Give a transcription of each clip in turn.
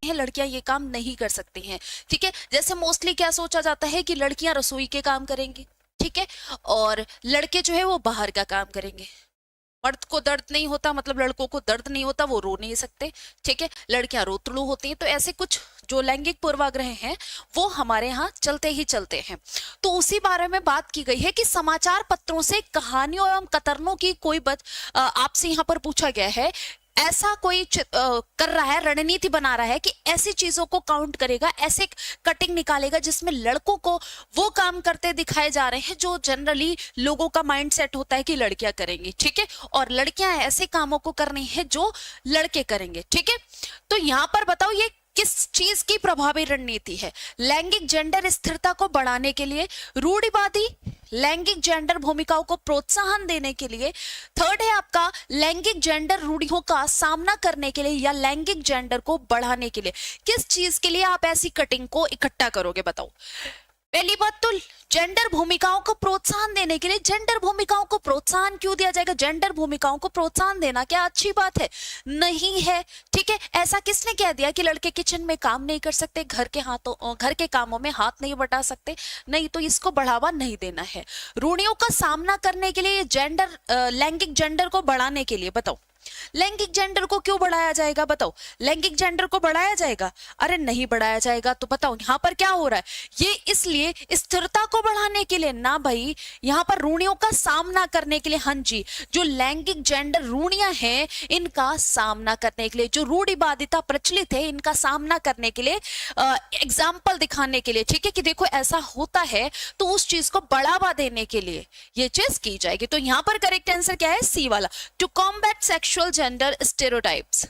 हैं, लड़कियां ये काम नहीं कर सकती हैं। ठीक है, जैसे मोस्टली क्या सोचा जाता है कि लड़कियां रसोई के काम करेंगी, ठीक है, और लड़के जो है वो बाहर का काम करेंगे। मर्द को दर्द नहीं होता, मतलब लड़कों को दर्द नहीं होता, वो रो नहीं सकते, ठीक है, लड़कियां रोतड़ू होती हैं। तो ऐसे कुछ जो लैंगिक पूर्वाग्रह हैं वो हमारे यहाँ चलते ही चलते हैं। तो उसी बारे में बात की गई है कि समाचार पत्रों से कहानियों एवं कतरनों की कोई आपसे यहाँ पर पूछा गया है, ऐसा कोई कर रहा है, रणनीति बना रहा है कि ऐसी चीजों को काउंट करेगा, ऐसे कटिंग निकालेगा जिसमें लड़कों को वो काम करते दिखाए जा रहे हैं जो जनरली लोगों का माइंड सेट होता है कि लड़कियां करेंगी, ठीक है, और लड़कियां ऐसे कामों को करनी है जो लड़के करेंगे, ठीक है। तो यहां पर बताओ ये किस चीज की प्रभावी रणनीति है? लैंगिक जेंडर स्थिरता को बढ़ाने के लिए, रूढ़िवादी लैंगिक जेंडर भूमिकाओं को प्रोत्साहन देने के लिए, थर्ड है आपका लैंगिक जेंडर रूढ़ियों का सामना करने के लिए, या लैंगिक जेंडर को बढ़ाने के लिए। किस चीज के लिए आप ऐसी कटिंग को इकट्ठा करोगे बताओ? पहली बात तो जेंडर भूमिकाओं को प्रोत्साहन देने के लिए। जेंडर भूमिकाओं को प्रोत्साहन क्यों दिया जाएगा? जेंडर भूमिकाओं को प्रोत्साहन देना क्या अच्छी बात है? नहीं है, ठीक है। ऐसा किसने कह दिया कि लड़के किचन में काम नहीं कर सकते, घर के कामों में हाथ नहीं बटा सकते? नहीं, तो इसको बढ़ावा नहीं देना है। रूढ़ियों का सामना करने के लिए, लैंगिक जेंडर को बढ़ाने के लिए बताओ, लैंगिक जेंडर को क्यों बढ़ाया जाएगा बताओ? लैंगिक जेंडर को बढ़ाया जाएगा? अरे नहीं बढ़ाया जाएगा। तो बताओ यहां पर क्या हो रहा है? ये इसलिए स्थिरता को बढ़ाने के लिए ना भाई, यहां पर रूढ़ियों का सामना करने के लिए। हाँ जी, जो लैंगिक जेंडर रूढ़ियां हैं इनका सामना करने के लिए, जो रूढ़िवादिता प्रचलित है इनका सामना करने के लिए, एग्जाम्पल दिखाने के लिए, ठीक है, कि देखो ऐसा होता है, तो उस चीज को बढ़ावा देने के लिए ये चीज की जाएगी। तो यहां पर करेक्ट आंसर क्या है? सी वाला, to combat sexual gender stereotypes.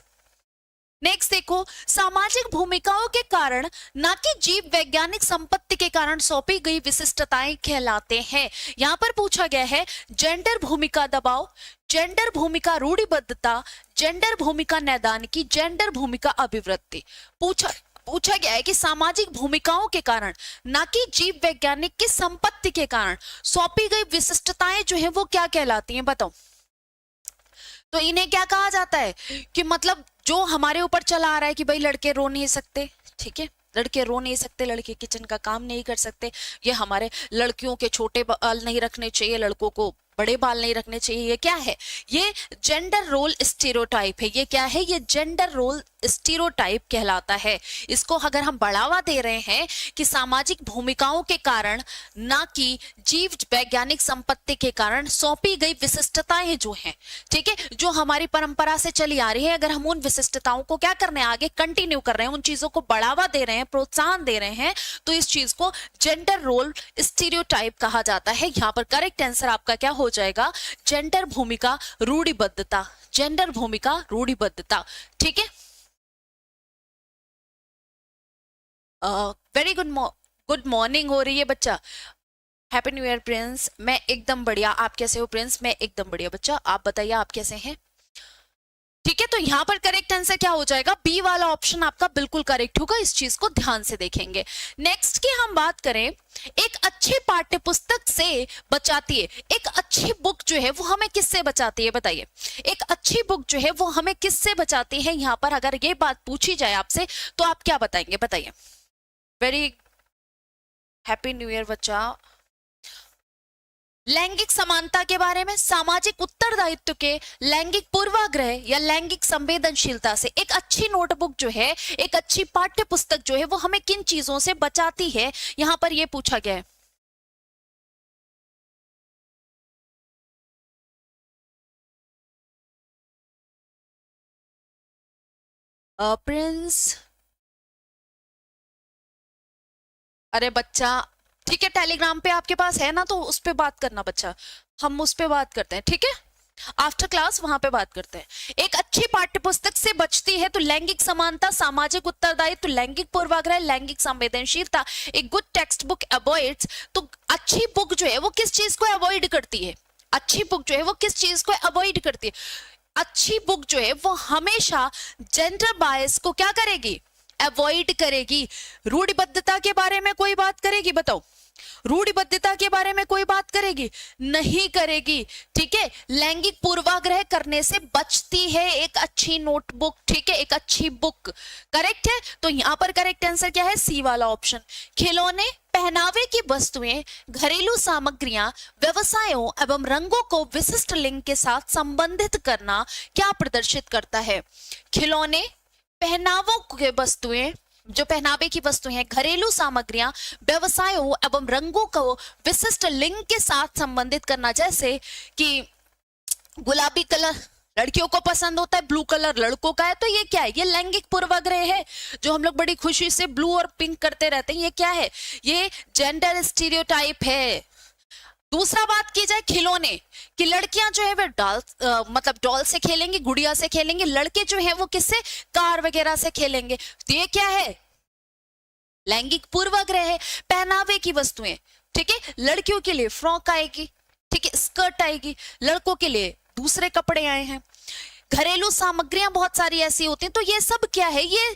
Next देखो, सामाजिक भूमिकाओं के कारण ना कि जीव वैज्ञानिक संपत्ति के कारण सौंपी गई विशिष्टताएं कहलाते हैं। यहां पर पूछा गया है जेंडर भूमिका दबाव, जेंडर भूमिका रूढ़िबद्धता, जेंडर भूमिका नैदानिकी, जेंडर भूमिका अभिवृत्ति। पूछा गया है कि सामाजिक भूमिकाओं के कारण ना कि जीव वैज्ञानिक की संपत्ति के कारण सौंपी गई विशिष्टताएं जो है वो क्या कहलाती हैं बताओ? तो इन्हें क्या कहा जाता है कि मतलब जो हमारे ऊपर चला आ रहा है कि भाई लड़के रो नहीं सकते, ठीक है, लड़के रो नहीं सकते, लड़के किचन का काम नहीं कर सकते, ये हमारे लड़कियों के छोटे बाल नहीं रखने चाहिए, लड़कों को बड़े बाल नहीं रखने चाहिए, ये क्या है? ये जेंडर रोल स्टीरियोटाइप है। ये क्या है? ये जेंडर रोल स्टीरियोटाइप कहलाता है। इसको अगर हम बढ़ावा दे रहे हैं कि सामाजिक भूमिकाओं के कारण ना कि जीव वैज्ञानिक संपत्ति के कारण सौंपी गई विशिष्टताएं जो हैं, ठीक है, जो हमारी परंपरा से चली आ रही है, अगर हम उन विशिष्टताओं को क्या करने आगे कंटिन्यू कर रहे हैं, उन चीजों को बढ़ावा दे रहे हैं, प्रोत्साहन दे रहे हैं, तो इस चीज को जेंडर रोल स्टीरियोटाइप कहा जाता है। यहां पर करेक्ट आंसर आपका क्या हो जाएगा? जेंडर भूमिका रूढ़िबद्धता, जेंडर भूमिका रूढ़िबद्धता, ठीक है। वेरी गुड मॉर्निंग हो रही है बच्चा। Happy new year Prince. मैं एकदम बढ़िया, आप कैसे हो प्रिंस? मैं एकदम बढ़िया बच्चा, आप बताइए आप कैसे हैं? ठीक है, तो यहां पर करेक्ट आंसर क्या हो जाएगा? बी वाला ऑप्शन आपका बिल्कुल करेक्ट होगा। इस चीज को ध्यान से देखेंगे। नेक्स्ट की हम बात करें, एक अच्छी पाठ्य पुस्तक से बचाती है, एक अच्छी बुक जो है वो हमें किससे बचाती है बताइए? एक अच्छी बुक जो है वो हमें किससे बचाती है? यहां पर अगर ये बात पूछी जाए आपसे तो आप क्या बताएंगे बताइए? वेरी हैप्पी न्यू ईयर बच्चा। लैंगिक समानता के बारे में, सामाजिक उत्तरदायित्व के, लैंगिक पूर्वाग्रह या लैंगिक संवेदनशीलता से एक अच्छी नोटबुक जो है, एक अच्छी पाठ्य पुस्तक जो है वो हमें किन चीजों से बचाती है? यहां पर यह पूछा गया है। प्रिंस, अरे बच्चा, ठीक है, टेलीग्राम पे आपके पास है ना, तो उस पे बात करना बच्चा, हम उस पे बात करते हैं, ठीक है, आफ्टर क्लास वहां पे बात करते हैं। एक अच्छी पाठ्य पुस्तक से बचती है तो लैंगिक समानता, सामाजिक उत्तरदायित्व, लैंगिक पूर्वाग्रह, लैंगिक संवेदनशीलता। एक गुड टेक्स्ट बुक अवॉइड्स, तो अच्छी बुक जो है वो किस चीज को अवॉइड करती है? अच्छी बुक जो है वो किस चीज को अवॉइड करती है? अच्छी बुक जो है वो हमेशा जेंडर बायस को क्या करेगी? अवॉइड करेगी। रूढ़िबद्धता के बारे में कोई बात करेगी बताओ? रूढ़िबद्धता के बारे में कोई बात करेगी? नहीं करेगी। ठीक है, लैंगिक पूर्वाग्रह करने से बचती है एक अच्छी नोटबुक, ठीक है, एक अच्छी बुक। करेक्ट है, तो यहां पर करेक्ट आंसर क्या है? सी वाला ऑप्शन। खिलौने, पहनावे की वस्तुएं, घरेलू सामग्रियां, व्यवसायों एवं रंगों को विशिष्ट लिंग के साथ संबंधित करना क्या प्रदर्शित करता है? खिलौने, पहनावों के वस्तुएं, जो पहनावे की वस्तुएं हैं, घरेलू सामग्रियां, व्यवसायों एवं रंगों को विशिष्ट लिंग के साथ संबंधित करना। जैसे कि गुलाबी कलर लड़कियों को पसंद होता है, ब्लू कलर लड़कों का है, तो ये क्या है? ये लैंगिक पूर्वाग्रह है। जो हम लोग बड़ी खुशी से ब्लू और पिंक करते रहते हैं, ये क्या है? ये जेंडर स्टीरियोटाइप है। दूसरा बात की जाए खिलौने कि लड़कियां जो है वो मतलब डॉल से खेलेंगी, गुड़िया से खेलेंगी, लड़के जो है वो किससे? कार वगैरह से खेलेंगे। तो ये क्या है? लैंगिक पूर्वाग्रह है। पहनावे की वस्तुएं, ठीक है, लड़कियों के लिए फ्रॉक आएगी, ठीक है, स्कर्ट आएगी, लड़कों के लिए दूसरे कपड़े आए हैं। घरेलू सामग्रियां बहुत सारी ऐसी होती हैं, तो ये सब क्या है? ये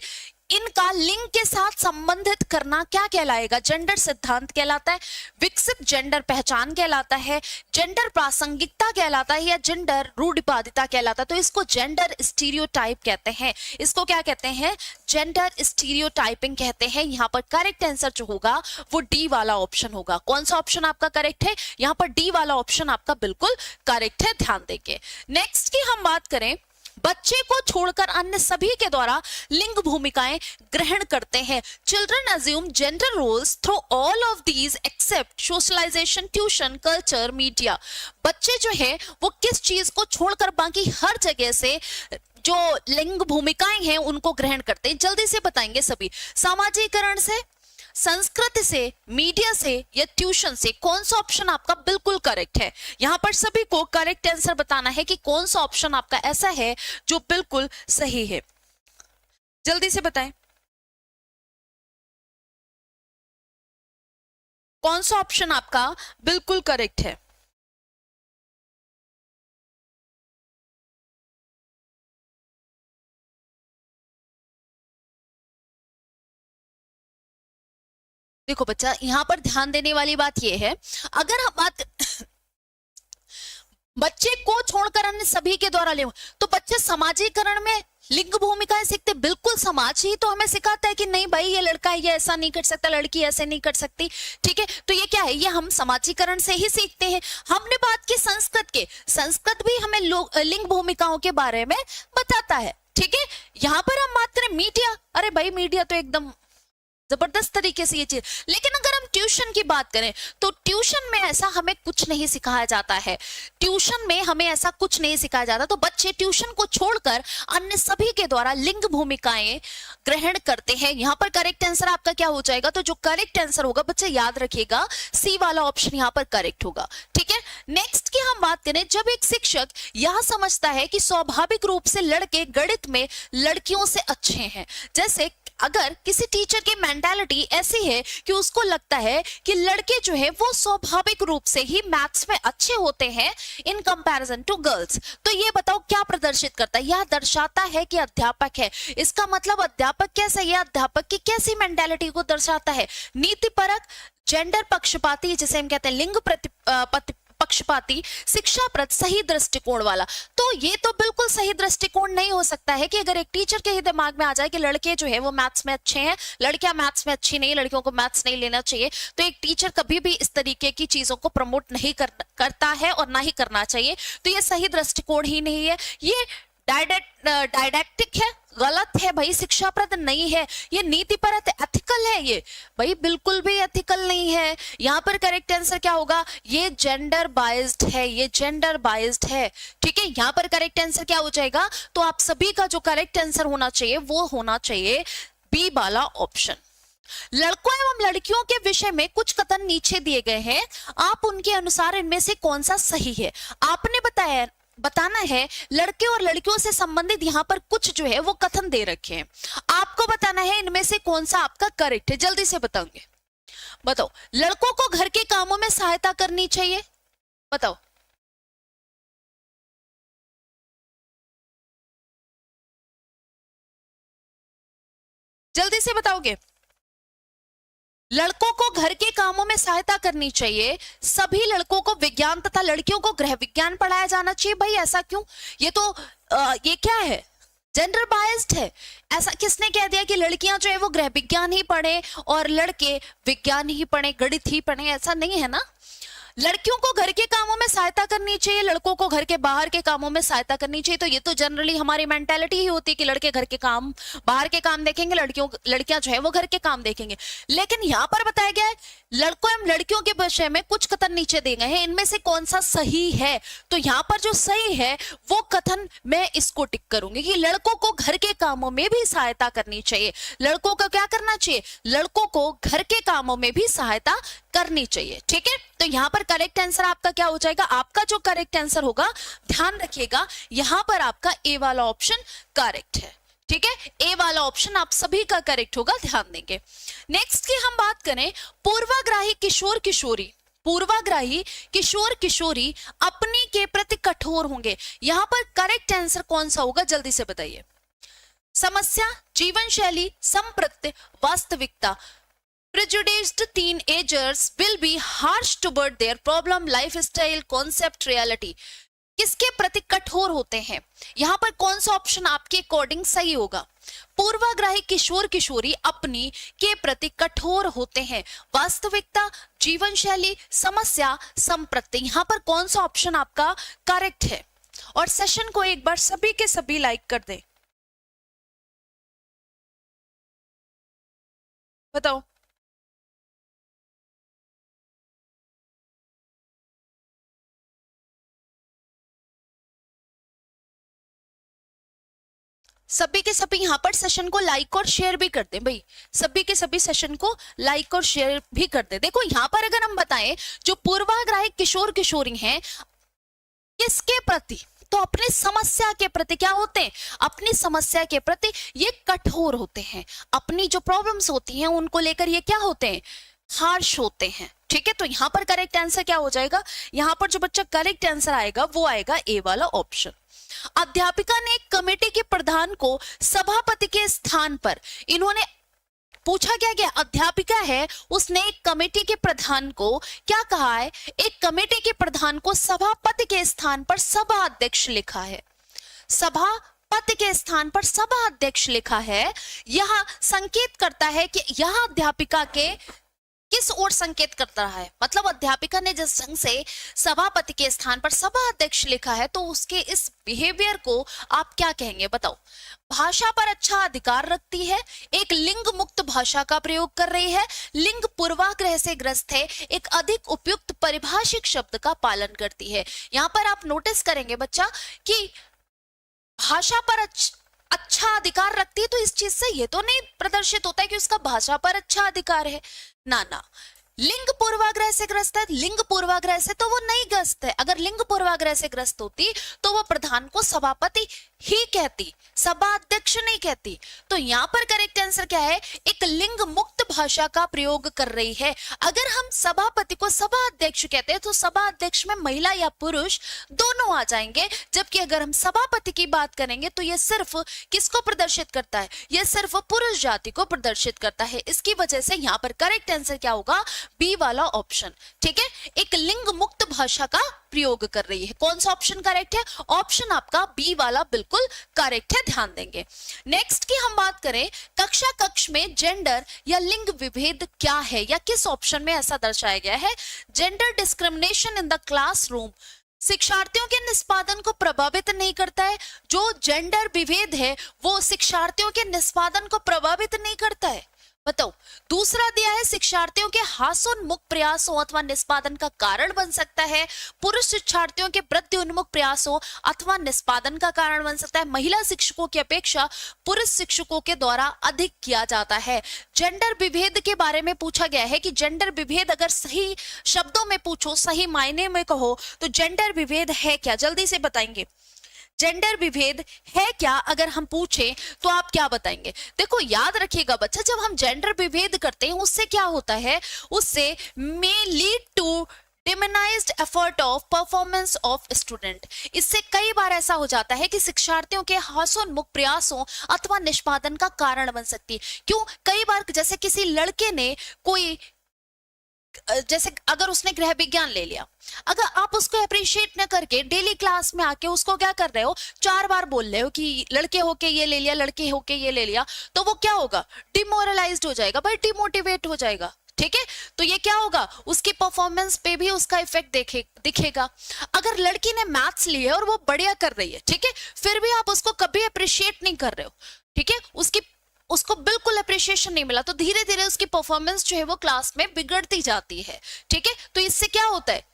इनका लिंग के साथ संबंधित करना क्या कहलाएगा? जेंडर सिद्धांत कहलाता है, विकसित जेंडर पहचान कहलाता है, जेंडर प्रासंगिकता कहलाता है, या जेंडर रूढ़िवादिता कहलाता है। तो इसको जेंडर स्टीरियोटाइप कहते हैं। इसको क्या कहते हैं? जेंडर स्टीरियोटाइपिंग कहते हैं। यहाँ पर करेक्ट आंसर जो होगा वो डी वाला ऑप्शन होगा। कौन सा ऑप्शन आपका करेक्ट है? यहाँ पर डी वाला ऑप्शन आपका बिल्कुल करेक्ट है, ध्यान देंगे। नेक्स्ट की हम बात करें, बच्चे को छोड़कर अन्य सभी के द्वारा लिंग भूमिकाएं ग्रहण करते हैं। Children assume gender roles through all of these except socialisation, tuition, culture, media. बच्चे जो है वो किस चीज को छोड़कर बाकी हर जगह से जो लिंग भूमिकाएं हैं उनको ग्रहण करते हैं? जल्दी से बताएंगे सभी। सामाजिकरण से, संस्कृति से, मीडिया से, या ट्यूशन से? कौन सा ऑप्शन आपका बिल्कुल करेक्ट है? यहां पर सभी को करेक्ट आंसर बताना है कि कौन सा ऑप्शन आपका ऐसा है जो बिल्कुल सही है। जल्दी से बताएं, कौन सा ऑप्शन आपका बिल्कुल करेक्ट है? देखो बच्चा, यहां पर ध्यान देने वाली बात यह है, अगर हम बात बच्चे को छोड़कर अन्य सभी के द्वारा ले, तो बच्चे समाजीकरण में लिंग भूमिकाएं सीखते। बिल्कुल, समाज ही तो हमें सिखाता है कि नहीं भाई ये लड़का है, ये ऐसा नहीं कर सकता, लड़की ऐसे नहीं कर सकती। ठीक है, तो ये क्या है? ये हम समाजीकरण से ही सीखते हैं। हमने बात की संस्कृत के, संस्कृत भी हमें लिंग भूमिकाओं के बारे में बताता है। ठीक है, यहां पर हम बात करें मीडिया, अरे भाई मीडिया तो एकदम जबरदस्त तरीके से ये चीज। लेकिन अगर हम ट्यूशन की बात करें तो ट्यूशन में ऐसा हमें कुछ नहीं सिखाया जाता है। ट्यूशन में हमें ऐसा कुछ नहीं सिखाया जाता, तो बच्चे ट्यूशन को छोड़कर अन्य सभी के द्वारा लिंग भूमिकाएं ग्रहण करते हैं। यहाँ पर करेक्ट आंसर आपका क्या हो जाएगा? तो जो करेक्ट आंसर होगा बच्चे याद रखिएगा, सी वाला ऑप्शन यहाँ पर करेक्ट होगा। ठीक है, नेक्स्ट की हम बात करें, जब एक शिक्षक यह समझता है कि स्वाभाविक रूप से लड़के गणित में लड़कियों से अच्छे हैं। जैसे अगर किसी टीचर की मेंटालिटी ऐसी है कि उसको लगता है कि लड़के जो है वो स्वाभाविक रूप से ही मैथ्स में अच्छे होते हैं इन कंपैरिजन टू गर्ल्स, तो ये बताओ क्या प्रदर्शित करता है? यह दर्शाता है कि अध्यापक है। इसका मतलब अध्यापक कैसा है? यह अध्यापक की कैसी मेंटालिटी को दर्शाता है? नीतिपरक, जेंडर पक्षपाती, जिसे हम कहते हैं लिंग पक्षपाती, शिक्षाप्रद, सही दृष्टिकोण वाला। तो ये तो बिल्कुल सही दृष्टिकोण नहीं हो सकता है कि अगर एक टीचर के ही दिमाग में आ जाए कि लड़के जो है वो मैथ्स में अच्छे हैं, लड़कियां मैथ्स में अच्छी नहीं, लड़कियों को मैथ्स नहीं लेना चाहिए, तो एक टीचर कभी भी इस तरीके की चीजों को प्रमोट नहीं करता है और ना ही करना चाहिए। तो ये सही दृष्टिकोण ही नहीं है, ये डायडेक्टिक है, गलत है भाई, शिक्षाप्रद नहीं है, ये नीतिपरक एथिकल है। ये भाई बिल्कुल भी एथिकल नहीं है। यहाँ पर करेक्ट आंसर क्या होगा? ये जेंडर बाइज्ड है, ये जेंडर बाइज्ड है। ठीक है, यहाँ पर करेक्ट आंसर क्या हो जाएगा? तो आप सभी का जो करेक्ट आंसर होना चाहिए वो होना चाहिए बी वाला ऑप्शन। लड़कों एवं लड़कियों के विषय में कुछ कथन नीचे दिए गए हैं, आप उनके अनुसार इनमें से कौन सा सही है? आपने बताना है लड़के और लड़कियों से संबंधित यहाँ पर कुछ जो है वो कथन दे रखे हैं, आपको बताना है इनमें से कौन सा आपका करेक्ट है। जल्दी से बताओगे, बताओ। लड़कों को घर के कामों में सहायता करनी चाहिए, बताओ। जल्दी से बताओगे। लड़कों को घर के कामों में सहायता करनी चाहिए, सभी लड़कों को विज्ञान तथा लड़कियों को गृह विज्ञान पढ़ाया जाना चाहिए। भाई ऐसा क्यों? ये तो ये क्या है, जेंडर बायस्ड है। ऐसा किसने कह दिया कि लड़कियां जो है वो गृह विज्ञान ही पढ़े और लड़के विज्ञान ही पढ़े, गणित ही पढ़े? ऐसा नहीं है ना। लड़कियों को घर के कामों में सहायता करनी चाहिए, लड़कों को घर के बाहर के कामों में सहायता करनी चाहिए। तो ये तो जनरली हमारी मेंटालिटी ही होती है कि लड़के घर के काम, बाहर के काम देखेंगे, लड़कियां जो है वो घर के काम देखेंगे। लेकिन यहाँ पर बताया गया है लड़कों एवं लड़कियों के विषय में कुछ कथन नीचे दिए गए हैं, इनमें से कौन सा सही है? तो यहाँ पर जो सही है वो कथन मैं इसको टिक करूंगी कि लड़कों को घर के कामों में भी सहायता करनी चाहिए। लड़कों को क्या करना चाहिए? लड़कों को घर के कामों में भी सहायता करनी चाहिए। ठीक है, तो यहां पर करेक्ट आंसर आपका क्या हो जाएगा? आपका जो करेक्ट आंसर होगा, ध्यान रखिएगा, यहां पर आपका ए वाला ऑप्शन करेक्ट है। ठीक है, ए वाला ऑप्शन आप सभी का करेक्ट होगा, ध्यान देंगे। नेक्स्ट की हम बात करें, पूर्वाग्राही किशोर किशोरी, पूर्वाग्राही किशोर किशोरी अपनी के प्रति कठोर होंगे। यहां पर करेक्ट आंसर कौन सा होगा, जल्दी से बताइए। समस्या, जीवन शैली, संप्रत्य, वास्तविकता। Prejudiced teenagers will be harsh toward their problem, lifestyle, concept, reality. किसके प्रति कठोर होते हैं? यहां पर कौन सा ऑप्शन आपके अकॉर्डिंग सही होगा? पूर्वाग्राही किशोर किशोरी अपनी के प्रति कठोर होते हैं, वास्तविकता, जीवन शैली, समस्या, संप्रत्ति। यहां पर कौन सा ऑप्शन आपका करेक्ट है? और सेशन को एक बार सभी के सभी लाइक कर दें, बताओ। सभी के सभी यहाँ पर सेशन को लाइक और शेयर भी कर दें भाई, सभी के सभी सेशन को लाइक और शेयर भी कर दें। देखो यहाँ पर अगर हम बताएं, जो पूर्वाग्राही किशोर किशोरी हैं किसके प्रति, तो अपनी समस्या के प्रति क्या होते हैं? अपनी समस्या के प्रति ये कठोर होते हैं, अपनी जो प्रॉब्लम्स होती हैं उनको लेकर ये क्या होते हैं? हार्श होते हैं। ठीक है, तो यहाँ पर करेक्ट आंसर क्या हो जाएगा? यहाँ पर जो बच्चा करेक्ट आंसर आएगा वो आएगा ए वाला ऑप्शन। अध्यापिका ने एक कमेटी के प्रधान को सभापति के स्थान पर, इन्होंने पूछा क्या गया, अध्यापिका है उसने एक कमेटी के प्रधान को क्या कहा है? एक कमेटी के प्रधान को सभापति के स्थान पर सभा अध्यक्ष लिखा है, सभापति के स्थान पर सभा अध्यक्ष लिखा है। यह संकेत करता है कि यह अध्यापिका के किस ओर संकेत करता रहा है? मतलब अध्यापिका ने जिस ढंग से सभापति के स्थान पर सभा अध्यक्ष लिखा है, तो उसके इस बिहेवियर को आप क्या कहेंगे, बताओ। भाषा पर अच्छा अधिकार रखती है, एक लिंग मुक्त भाषा का प्रयोग कर रही है, लिंग पूर्वाग्रह से ग्रस्त है, एक अधिक उपयुक्त परिभाषिक शब्द का पालन करती है। यहाँ पर आप नोटिस करेंगे बच्चा कि भाषा पर अच्छा अधिकार रखती है, तो इस चीज से ये तो नहीं प्रदर्शित होता है कि उसका भाषा पर अच्छा अधिकार है, ना ना। लिंग पूर्वाग्रह से ग्रस्त है, लिंग पूर्वाग्रह से तो वो नहीं ग्रस्त है। अगर लिंग पूर्वाग्रह से ग्रस्त होती तो वो प्रधान को सभापति ही कहती, सभा अध्यक्ष नहीं कहती। तो यहाँ पर करेक्ट आंसर क्या है? एक लिंग मुक्त भाषा का प्रयोग कर रही है। अगर हम सभापति को सभा अध्यक्ष कहते हैं तो सभा अध्यक्ष में महिला या पुरुष दोनों आ जाएंगे, जबकि अगर हम सभापति की बात करेंगे तो ये सिर्फ किसको प्रदर्शित करता है? ये सिर्फ पुरुष जाति को प्रदर्शित करता है। इसकी वजह से यहाँ पर करेक्ट आंसर क्या होगा? बी वाला ऑप्शन। ठीक है, एक लिंग मुक्त भाषा का प्रयोग कर रही है। कौन सा ऑप्शन करेक्ट है? ऑप्शन आपका बी वाला बिल्कुल करेक्ट है, ध्यान देंगे। नेक्स्ट की हम बात करें, कक्षा कक्ष में जेंडर या लिंग विभेद क्या है, या किस ऑप्शन में ऐसा दर्शाया गया है? Gender discrimination in the classroom शिक्षार्थियों के निष्पादन को प्रभावित नहीं करता है। जो जेंडर विभेद है वो शिक्षार्थियों के निष्पादन को प्रभावित नहीं करता है, बताओ। दूसरा दिया है, शिक्षार्थियों के हास्योन्मुख प्रयासों अथवा निष्पादन का कारण बन सकता है। पुरुष शिक्षार्थियों के वृद्धि उन्मुख प्रयासों अथवा निष्पादन का कारण बन सकता है। महिला शिक्षकों की अपेक्षा पुरुष शिक्षकों के द्वारा अधिक किया जाता है। जेंडर विभेद के बारे में पूछा गया है कि जेंडर विभेद अगर सही शब्दों में पूछो, सही मायने में कहो तो जेंडर विभेद है क्या? जल्दी से बताएंगे, जेंडर विभेद है क्या? अगर हम पूछें तो आप क्या बताएंगे? देखो याद रखिएगा बच्चा, जब हम जेंडर विभेद करते हैं उससे क्या होता है? उससे may lead to diminished effort of performance of student. इससे कई बार ऐसा हो जाता है कि शिक्षार्थियों के हास्योन्मुख प्रयासों अथवा निष्पादन का कारण बन सकती है। क्यों? कई बार जैसे किसी लड़के ने कोई, जैसे अगर उसने गृह विज्ञान ले लिया, अगर आप उसको अप्रिशिएट न करके डेली क्लास में आके उसको क्या कर रहे हो, 4 बार बोल रहे हो कि लड़के होके ये ले लिया, लड़के होके ये ले लिया, तो वो क्या होगा, डिमोरलाइज्ड हो जाएगा भाई, डिमोटिवेट हो जाएगा। ठीक है, तो ये क्या होगा, उसकी परफॉर्मेंस पे भी उसका इफेक्ट दिखेगा। अगर लड़की ने मैथ्स ली है और वो बढ़िया कर रही है, ठीक है, फिर भी आप उसको कभी अप्रिशिएट नहीं कर रहे हो, ठीक है, उसको बिल्कुल अप्रिशिएशन नहीं मिला, तो धीरे धीरे उसकी परफॉर्मेंस जो है वो क्लास में बिगड़ती जाती है। ठीक है, तो इससे क्या होता है,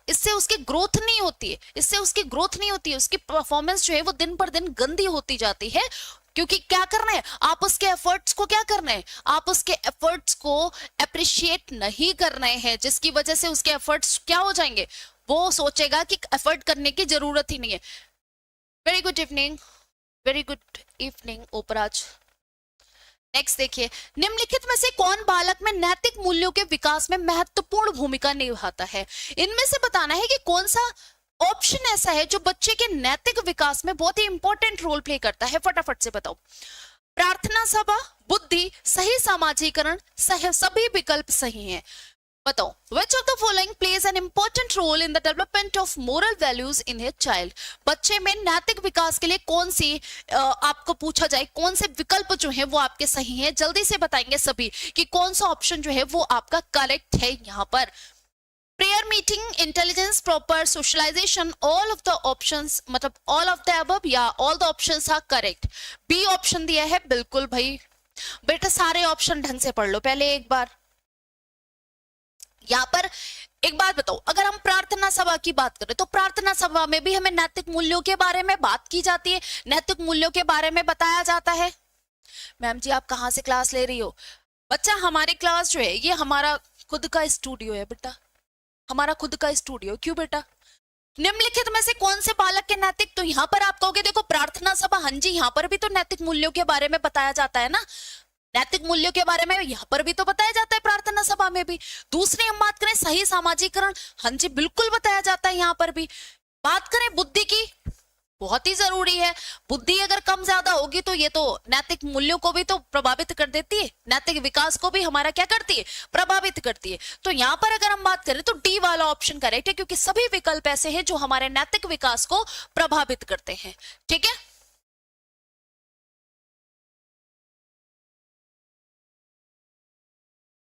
इससे उसकी ग्रोथ नहीं होती है, इससे उसकी ग्रोथ नहीं होती है, उसकी परफॉर्मेंस जो है वो दिन पर दिन गंदी होती जाती है। क्योंकि क्या करना है, आप उसके एफर्ट्स को क्या करना है, आप उसके एफर्ट्स को अप्रिशिएट नहीं कर रहे हैं, जिसकी वजह से उसके एफर्ट्स क्या हो जाएंगे, वो सोचेगा कि एफर्ट करने की जरूरत ही नहीं है। Very good evening, very good evening ओपराज। नेक्स्ट देखिए, निम्नलिखित में से कौन बालक में नैतिक मूल्यों के विकास में महत्वपूर्ण भूमिका निभाता है। इनमें से बताना है कि कौन सा ऑप्शन ऐसा है जो बच्चे के नैतिक विकास में बहुत ही इंपॉर्टेंट रोल प्ले करता है। फटाफट से बताओ। प्रार्थना सभा, बुद्धि, सही सामाजिकरण, सभी विकल्प सही हैं। बताओ, which of the following plays an important role in the development of moral values in a child। बच्चे में नैतिक विकास के लिए कौन सी आपको पूछा जाए कौन से विकल्प जो है वो आपके सही हैं, जल्दी से बताएंगे सभी कि कौन सा ऑप्शन जो है वो आपका करेक्ट है। यहाँ पर prayer meeting, intelligence, proper socialisation, all of the options, मतलब ऑल ऑफ द अबव या all the options are correct. B option दिया है, बिल्कुल भाई। बेटा सारे ऑप्शन ढंग से पढ़ लो पहले एक बार। यहाँ पर एक बात बताओ, अगर हम प्रार्थना सभा की बात करें तो प्रार्थना सभा में भी हमें नैतिक मूल्यों के बारे में बात की जाती है, नैतिक मूल्यों के बारे में बताया जाता है। मैम जी आप कहाँ से क्लास ले रही हो? बच्चा हमारी क्लास जो है ये हमारा खुद का स्टूडियो है बेटा, हमारा खुद का स्टूडियो। क्यों बेटा? निम्नलिखित में से कौन से बालक के नैतिक, तो यहाँ पर आप कहोगे देखो प्रार्थना सभा, हाँ जी यहाँ पर भी तो नैतिक मूल्यों के बारे में बताया जाता है ना, नैतिक मूल्यों के बारे में यहाँ पर भी तो बताया जाता है प्रार्थना सभा में भी। दूसरी हम बात करें सही सामाजिकरण, हाँ जी बिल्कुल बताया जाता है यहाँ पर भी। बात करें बुद्धि की, बहुत ही जरूरी है, बुद्धि अगर कम ज्यादा होगी तो ये तो नैतिक मूल्यों को भी तो प्रभावित कर देती है, नैतिक विकास को भी हमारा क्या करती है, प्रभावित करती है। तो यहाँ पर अगर हम बात करें तो डी वाला ऑप्शन करेक्ट है, क्योंकि सभी विकल्प ऐसे हैं जो हमारे नैतिक विकास को प्रभावित करते हैं। ठीक है,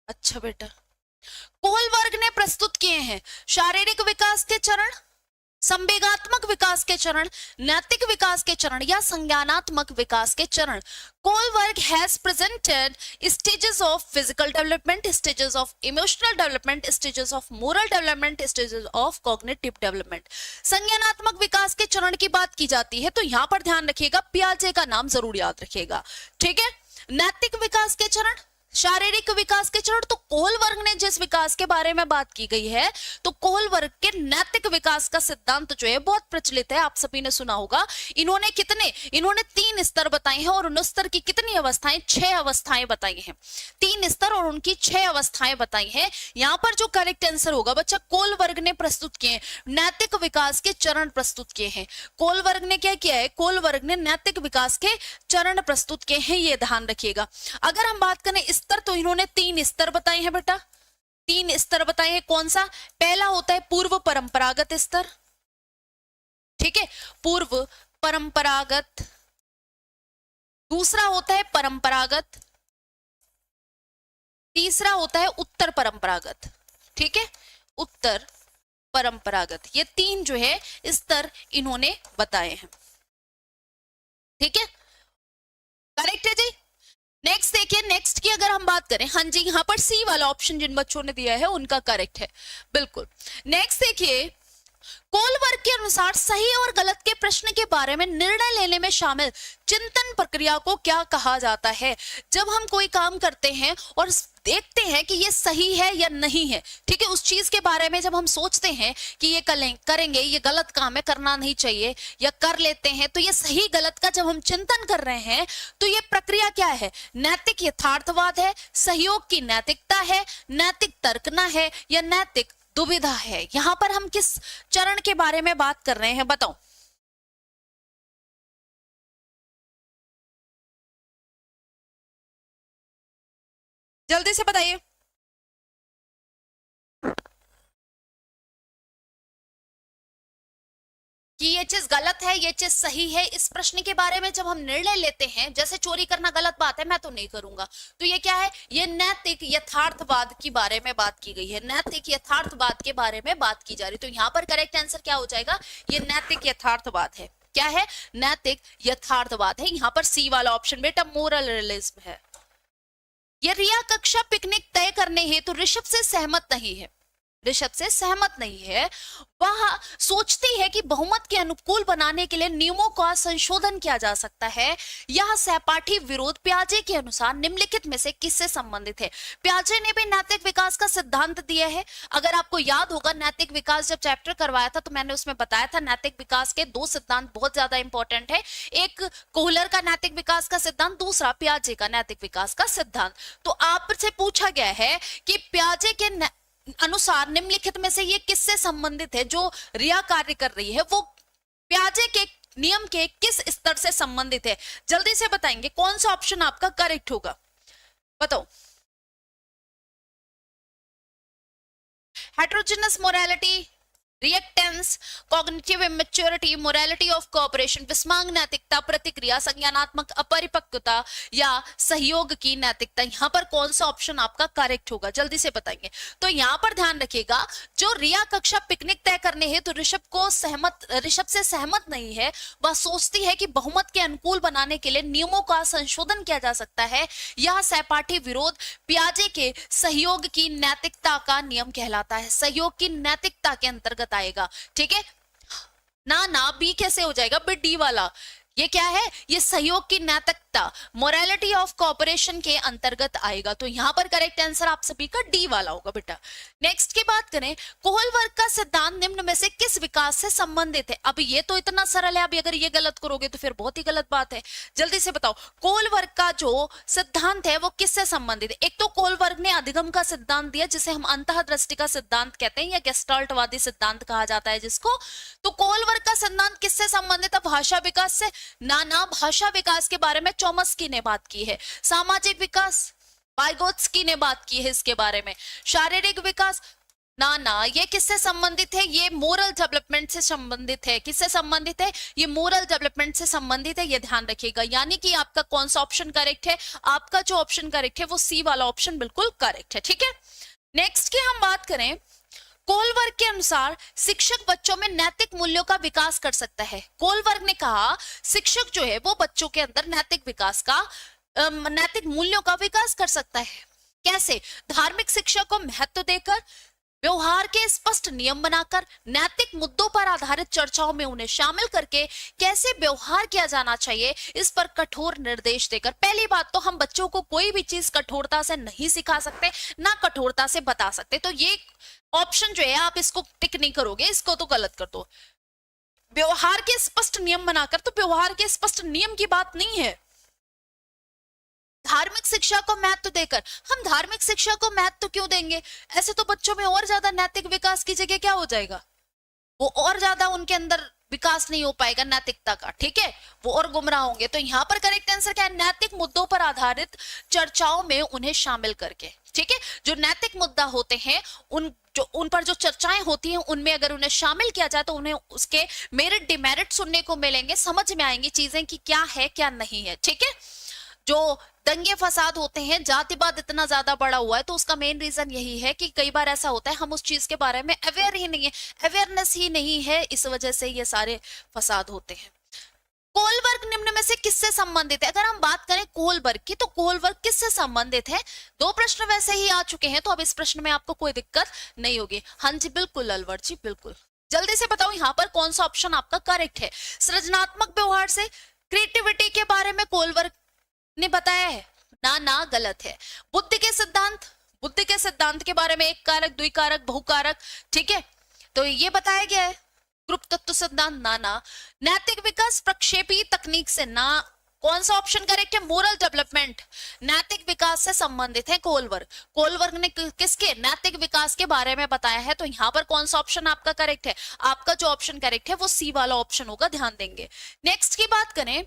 अच्छा बेटा। कोहलबर्ग ने प्रस्तुत किए हैं शारीरिक विकास के चरण, संवेगात्मक विकास के चरण, नैतिक विकास के चरण या संज्ञानात्मक विकास के चरण। Kohlberg has presented stages of physical development, stages of emotional development, stages of moral development, stages of cognitive development. संज्ञानात्मक विकास के चरण की बात की जाती है तो यहां पर ध्यान रखिएगा, पियाजे का नाम जरूर याद रखिएगा। ठीक है, नैतिक विकास के चरण, शारीरिक विकास के चरण, तो कोहलबर्ग ने जिस विकास के बारे में बात की गई है तो कोहलबर्ग के नैतिक विकास का सिद्धांत जो है बहुत प्रचलित है, आप सभी ने सुना होगा। इन्होंने 3 स्तर बताए हैं और उन स्तर की कितनी अवस्थाएं, 6 अवस्थाएं बताई हैं। 3 स्तर और उनकी 6 अवस्थाएं बताई हैं। यहाँ पर जो करेक्ट आंसर होगा बच्चा, कोहलबर्ग ने प्रस्तुत किए नैतिक विकास के चरण प्रस्तुत किए हैं। कोहलबर्ग ने क्या किया है, कोहलबर्ग ने नैतिक विकास के चरण प्रस्तुत किए हैं, ये ध्यान रखिएगा। अगर हम बात करें स्तर, तो इन्होंने 3 स्तर बताए हैं बेटा, 3 स्तर बताए हैं। कौन सा? पहला होता है पूर्व परंपरागत स्तर, ठीक है, पूर्व परंपरागत। दूसरा होता है परंपरागत, तीसरा होता है उत्तर परंपरागत। ठीक है, उत्तर परंपरागत, ये 3 जो है स्तर इन्होंने बताए हैं। ठीक है, करेक्ट है जी। नेक्स्ट देखिए, नेक्स्ट की अगर हम बात करें, हाँ जी यहाँ पर सी वाला ऑप्शन जिन बच्चों ने दिया है उनका करेक्ट है, बिल्कुल। नेक्स्ट देखिए, कोहलबर्ग के अनुसार सही और गलत के प्रश्न के बारे में निर्णय लेने में शामिल चिंतन प्रक्रिया को क्या कहा जाता है। जब हम कोई काम करते हैं और देखते हैं कि ये सही है या नहीं है, ठीक है, उस चीज के बारे में जब हम सोचते हैं कि ये करेंगे, ये गलत काम है, करना नहीं चाहिए, या कर लेते हैं, तो ये सही गलत का जब हम चिंतन कर रहे हैं तो ये प्रक्रिया क्या है, नैतिक यथार्थवाद है, सहयोग की नैतिकता है, नैतिक तर्कना है, या नैतिक दुविधा है। यहां पर हम किस चरण के बारे में बात कर रहे हैं बताओ? जल्दी से बताइए। कि ये चीज गलत है, ये चीज सही है, इस प्रश्न के बारे में जब हम निर्णय लेते हैं, जैसे चोरी करना गलत बात है, मैं तो नहीं करूंगा, तो ये क्या है, ये नैतिक यथार्थवाद के बारे में बात की गई है, नैतिक यथार्थवाद के बारे में बात की जा रही। तो यहाँ पर करेक्ट आंसर क्या हो जाएगा, ये नैतिक यथार्थवाद है। क्या है, नैतिक यथार्थवाद है। यहाँ पर सी वाला ऑप्शन बेटा मोरल रियलिज्म है। ये रिया कक्षा पिकनिक तय करने हेतु ऋषभ से सहमत नहीं है, ऋषभ से सहमत नहीं है। वह सोचती है कि बहुमत के अनुकूल बनाने के लिए नियमों का संशोधन किया जा सकता है। यह सहपाठी विरोध पियाजे के अनुसार निम्नलिखित में से किससे संबंधित है? पियाजे ने भी नैतिक विकास का सिद्धांत दिया है। अगर आपको याद होगा, नैतिक विकास जब चैप्टर करवाया था तो मैंने उसमें बताया था नैतिक विकास के दो सिद्धांत बहुत ज्यादा इंपॉर्टेंट है, एक कोहलर का नैतिक विकास का सिद्धांत, दूसरा पियाजे का नैतिक विकास का सिद्धांत। तो आपसे पूछा गया है कि पियाजे के अनुसार निम्नलिखित में से ये किससे संबंधित है? जो रिया कार्य कर रही है वो पियाजे के नियम के किस स्तर से संबंधित है? जल्दी से बताएंगे कौन सा ऑप्शन आपका करेक्ट होगा, बताओ। Heterogeneous morality, reactance, cognitive immaturity, morality of cooperation, विस्मांग नैतिकता, प्रतिक्रिया, संज्ञानात्मक अपरिपक्वता या सहयोग की नैतिकता। यहां पर कौन सा ऑप्शन आपका करेक्ट होगा, जल्दी से बताएंगे। तो यहां पर ध्यान रखिएगा, जो रिया कक्षा पिकनिक तय करने है तो ऋषभ से सहमत नहीं है। वह सोचती है कि बहुमत के अनुकूल बनाने के लिए नियमों का संशोधन किया जा सकता है। यह सहपाठी विरोध पियाजे के सहयोग की नैतिकता का नियम कहलाता है, सहयोग की नैतिकता के अंतर्गत आएगा। ठीक है ना, ना बी कैसे हो जाएगा, बी डी वाला। ये क्या है, ये सहयोग की नैतिकता, मोरालिटी ऑफ कोऑपरेशन के अंतर्गत आएगा। तो यहां पर करेक्ट आंसर आप सभी का डी वाला होगा बेटा। नेक्स्ट की बात करें, कोहलवर्ग का सिद्धांत निम्न में से किस विकास से संबंधित है? अब ये तो इतना सरल है, अभी अगर ये गलत करोगे तो फिर बहुत ही गलत बात है। जल्दी से बताओ, कोहलवर्ग का जो सिद्धांत है वो किससे संबंधित है? एक तो कोहलवर्ग ने अधिगम का सिद्धांत दिया, जिसे हम अंतःदृष्टि का सिद्धांत कहते हैं या गेस्टाल्टवादी सिद्धांत कहा जाता है जिसको। तो कोहलवर्ग का सिद्धांत किससे संबंधित है? भाषा विकास से? ना, भाषा विकास के बारे में चॉम्स्की ने बात की है। सामाजिक विकास, वाइगोत्स्की ने बात की है इसके बारे में। शारीरिक विकास, ना, ये किससे संबंधित है? ये मोरल डेवलपमेंट से संबंधित है। किससे संबंधित है? ये मोरल डेवलपमेंट से संबंधित है, ये ध्यान रखिएगा। यानी कि आपका कौन सा ऑप्शन करेक्ट है? आपका जो ऑप्शन करेक्ट है वो सी वाला ऑप्शन बिल्कुल करेक्ट है। ठीक है, नेक्स्ट की हम बात करें, कोहलवर्ग के अनुसार शिक्षक बच्चों में नैतिक मूल्यों का विकास कर सकता है। कोहलवर्ग ने कहा शिक्षक जो है वो बच्चों के अंदर नैतिक विकास का नैतिक मूल्यों का विकास कर सकता है। कैसे? धार्मिक शिक्षा को महत्व देकर, व्यवहार के स्पष्ट नियम बनाकर, नैतिक मुद्दों पर आधारित चर्चाओं में उन्हें शामिल करके, कैसे व्यवहार किया जाना चाहिए इस पर कठोर निर्देश देकर। पहली बात तो हम बच्चों को कोई भी चीज कठोरता से नहीं सिखा सकते, ना कठोरता से बता सकते। तो ये ऑप्शन जो है आप इसको टिक नहीं करोगे, इसको तो गलत कर दो। व्यवहार के स्पष्ट नियम बनाकर, तो व्यवहार के स्पष्ट नियम की बात नहीं है। धार्मिक शिक्षा को महत्व देकर, हम धार्मिक शिक्षा को महत्व क्यों देंगे? ऐसे तो बच्चों में और ज्यादा नैतिक विकास की जगह क्या हो जाएगा, वो और ज्यादा उनके अंदर विकास नहीं हो पाएगा नैतिकता का। ठीक है, वो और गुमराह होंगे। तो यहाँ पर करेक्ट आंसर क्या है? नैतिक मुद्दों पर आधारित चर्चाओं में उन्हें शामिल करके। ठीक है, जो नैतिक मुद्दा होते हैं उन पर जो चर्चाएं होती हैं उनमें अगर उन्हें शामिल किया जाए तो उन्हें उसके मेरिट डिमेरिट सुनने को मिलेंगे, समझ में आएंगी चीजें कि क्या है क्या नहीं है। ठीक है, जो दंगे फसाद होते हैं, जातिवाद इतना ज्यादा बढ़ा हुआ है, तो उसका मेन रीजन यही है कि कई बार ऐसा होता है हम उस चीज के बारे में अवेयर ही नहीं है, अवेयरनेस ही नहीं है, इस वजह से ये सारे फसाद होते हैं। कोहलवर्ग निम्न में से किससे संबंधित है? अगर हम बात करें कोहलवर्ग की, तो कोहलवर्ग किससे संबंधित है? दो प्रश्न वैसे ही आ चुके हैं, तो अब इस प्रश्न में आपको कोई दिक्कत नहीं होगी। हाँ जी बिल्कुल अलवर जी बिल्कुल। जल्दी से बताओ यहाँ पर कौन सा ऑप्शन आपका करेक्ट है? सृजनात्मक व्यवहार से, क्रिएटिविटी के बारे में कोहलवर्ग ने बताया है? ना, गलत है। बुद्धि के सिद्धांत के बारे में, एक कारक, द्विकारक, बहुकारक। ठीक है, तो ये बताया गया है। ग्रुप तत्व सिद्धांत, ना। नैतिक विकास प्रक्षेपी तकनीक से, ना, कौन सा ऑप्शन करेक्ट है? मोरल डेवलपमेंट, नैतिक विकास से संबंधित है कोलवर्ग। कोलवर्ग ने किसके नैतिक विकास के बारे में बताया है, तो यहाँ पर कौन सा ऑप्शन आपका करेक्ट है? आपका जो ऑप्शन करेक्ट है वो सी वाला ऑप्शन होगा, ध्यान देंगे। नेक्स्ट की बात करें,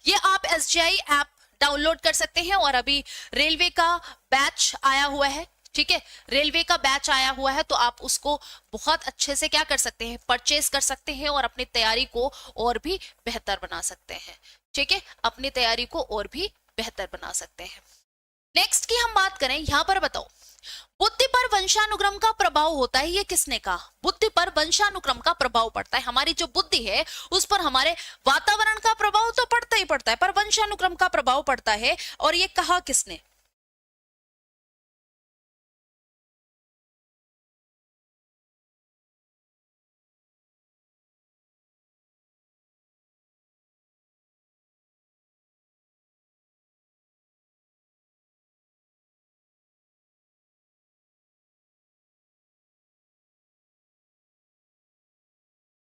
ये आप एसजीआई ऐप डाउनलोड कर सकते हैं और अभी रेलवे का बैच आया हुआ है, ठीक है, रेलवे का बैच आया हुआ है, तो आप उसको बहुत अच्छे से क्या कर सकते हैं, परचेज कर सकते हैं और अपनी तैयारी को और भी बेहतर बना सकते हैं, ठीक है, अपनी तैयारी को और भी बेहतर बना सकते हैं। नेक्स्ट की हम बात करें, यहां पर बताओ, बुद्धि पर वंशानुक्रम का प्रभाव होता है, ये किसने कहा? बुद्धि पर वंशानुक्रम का प्रभाव पड़ता है, हमारी जो बुद्धि है उस पर हमारे वातावरण का प्रभाव तो पड़ता ही पड़ता है, पर वंशानुक्रम का प्रभाव पड़ता है, और ये कहा किसने?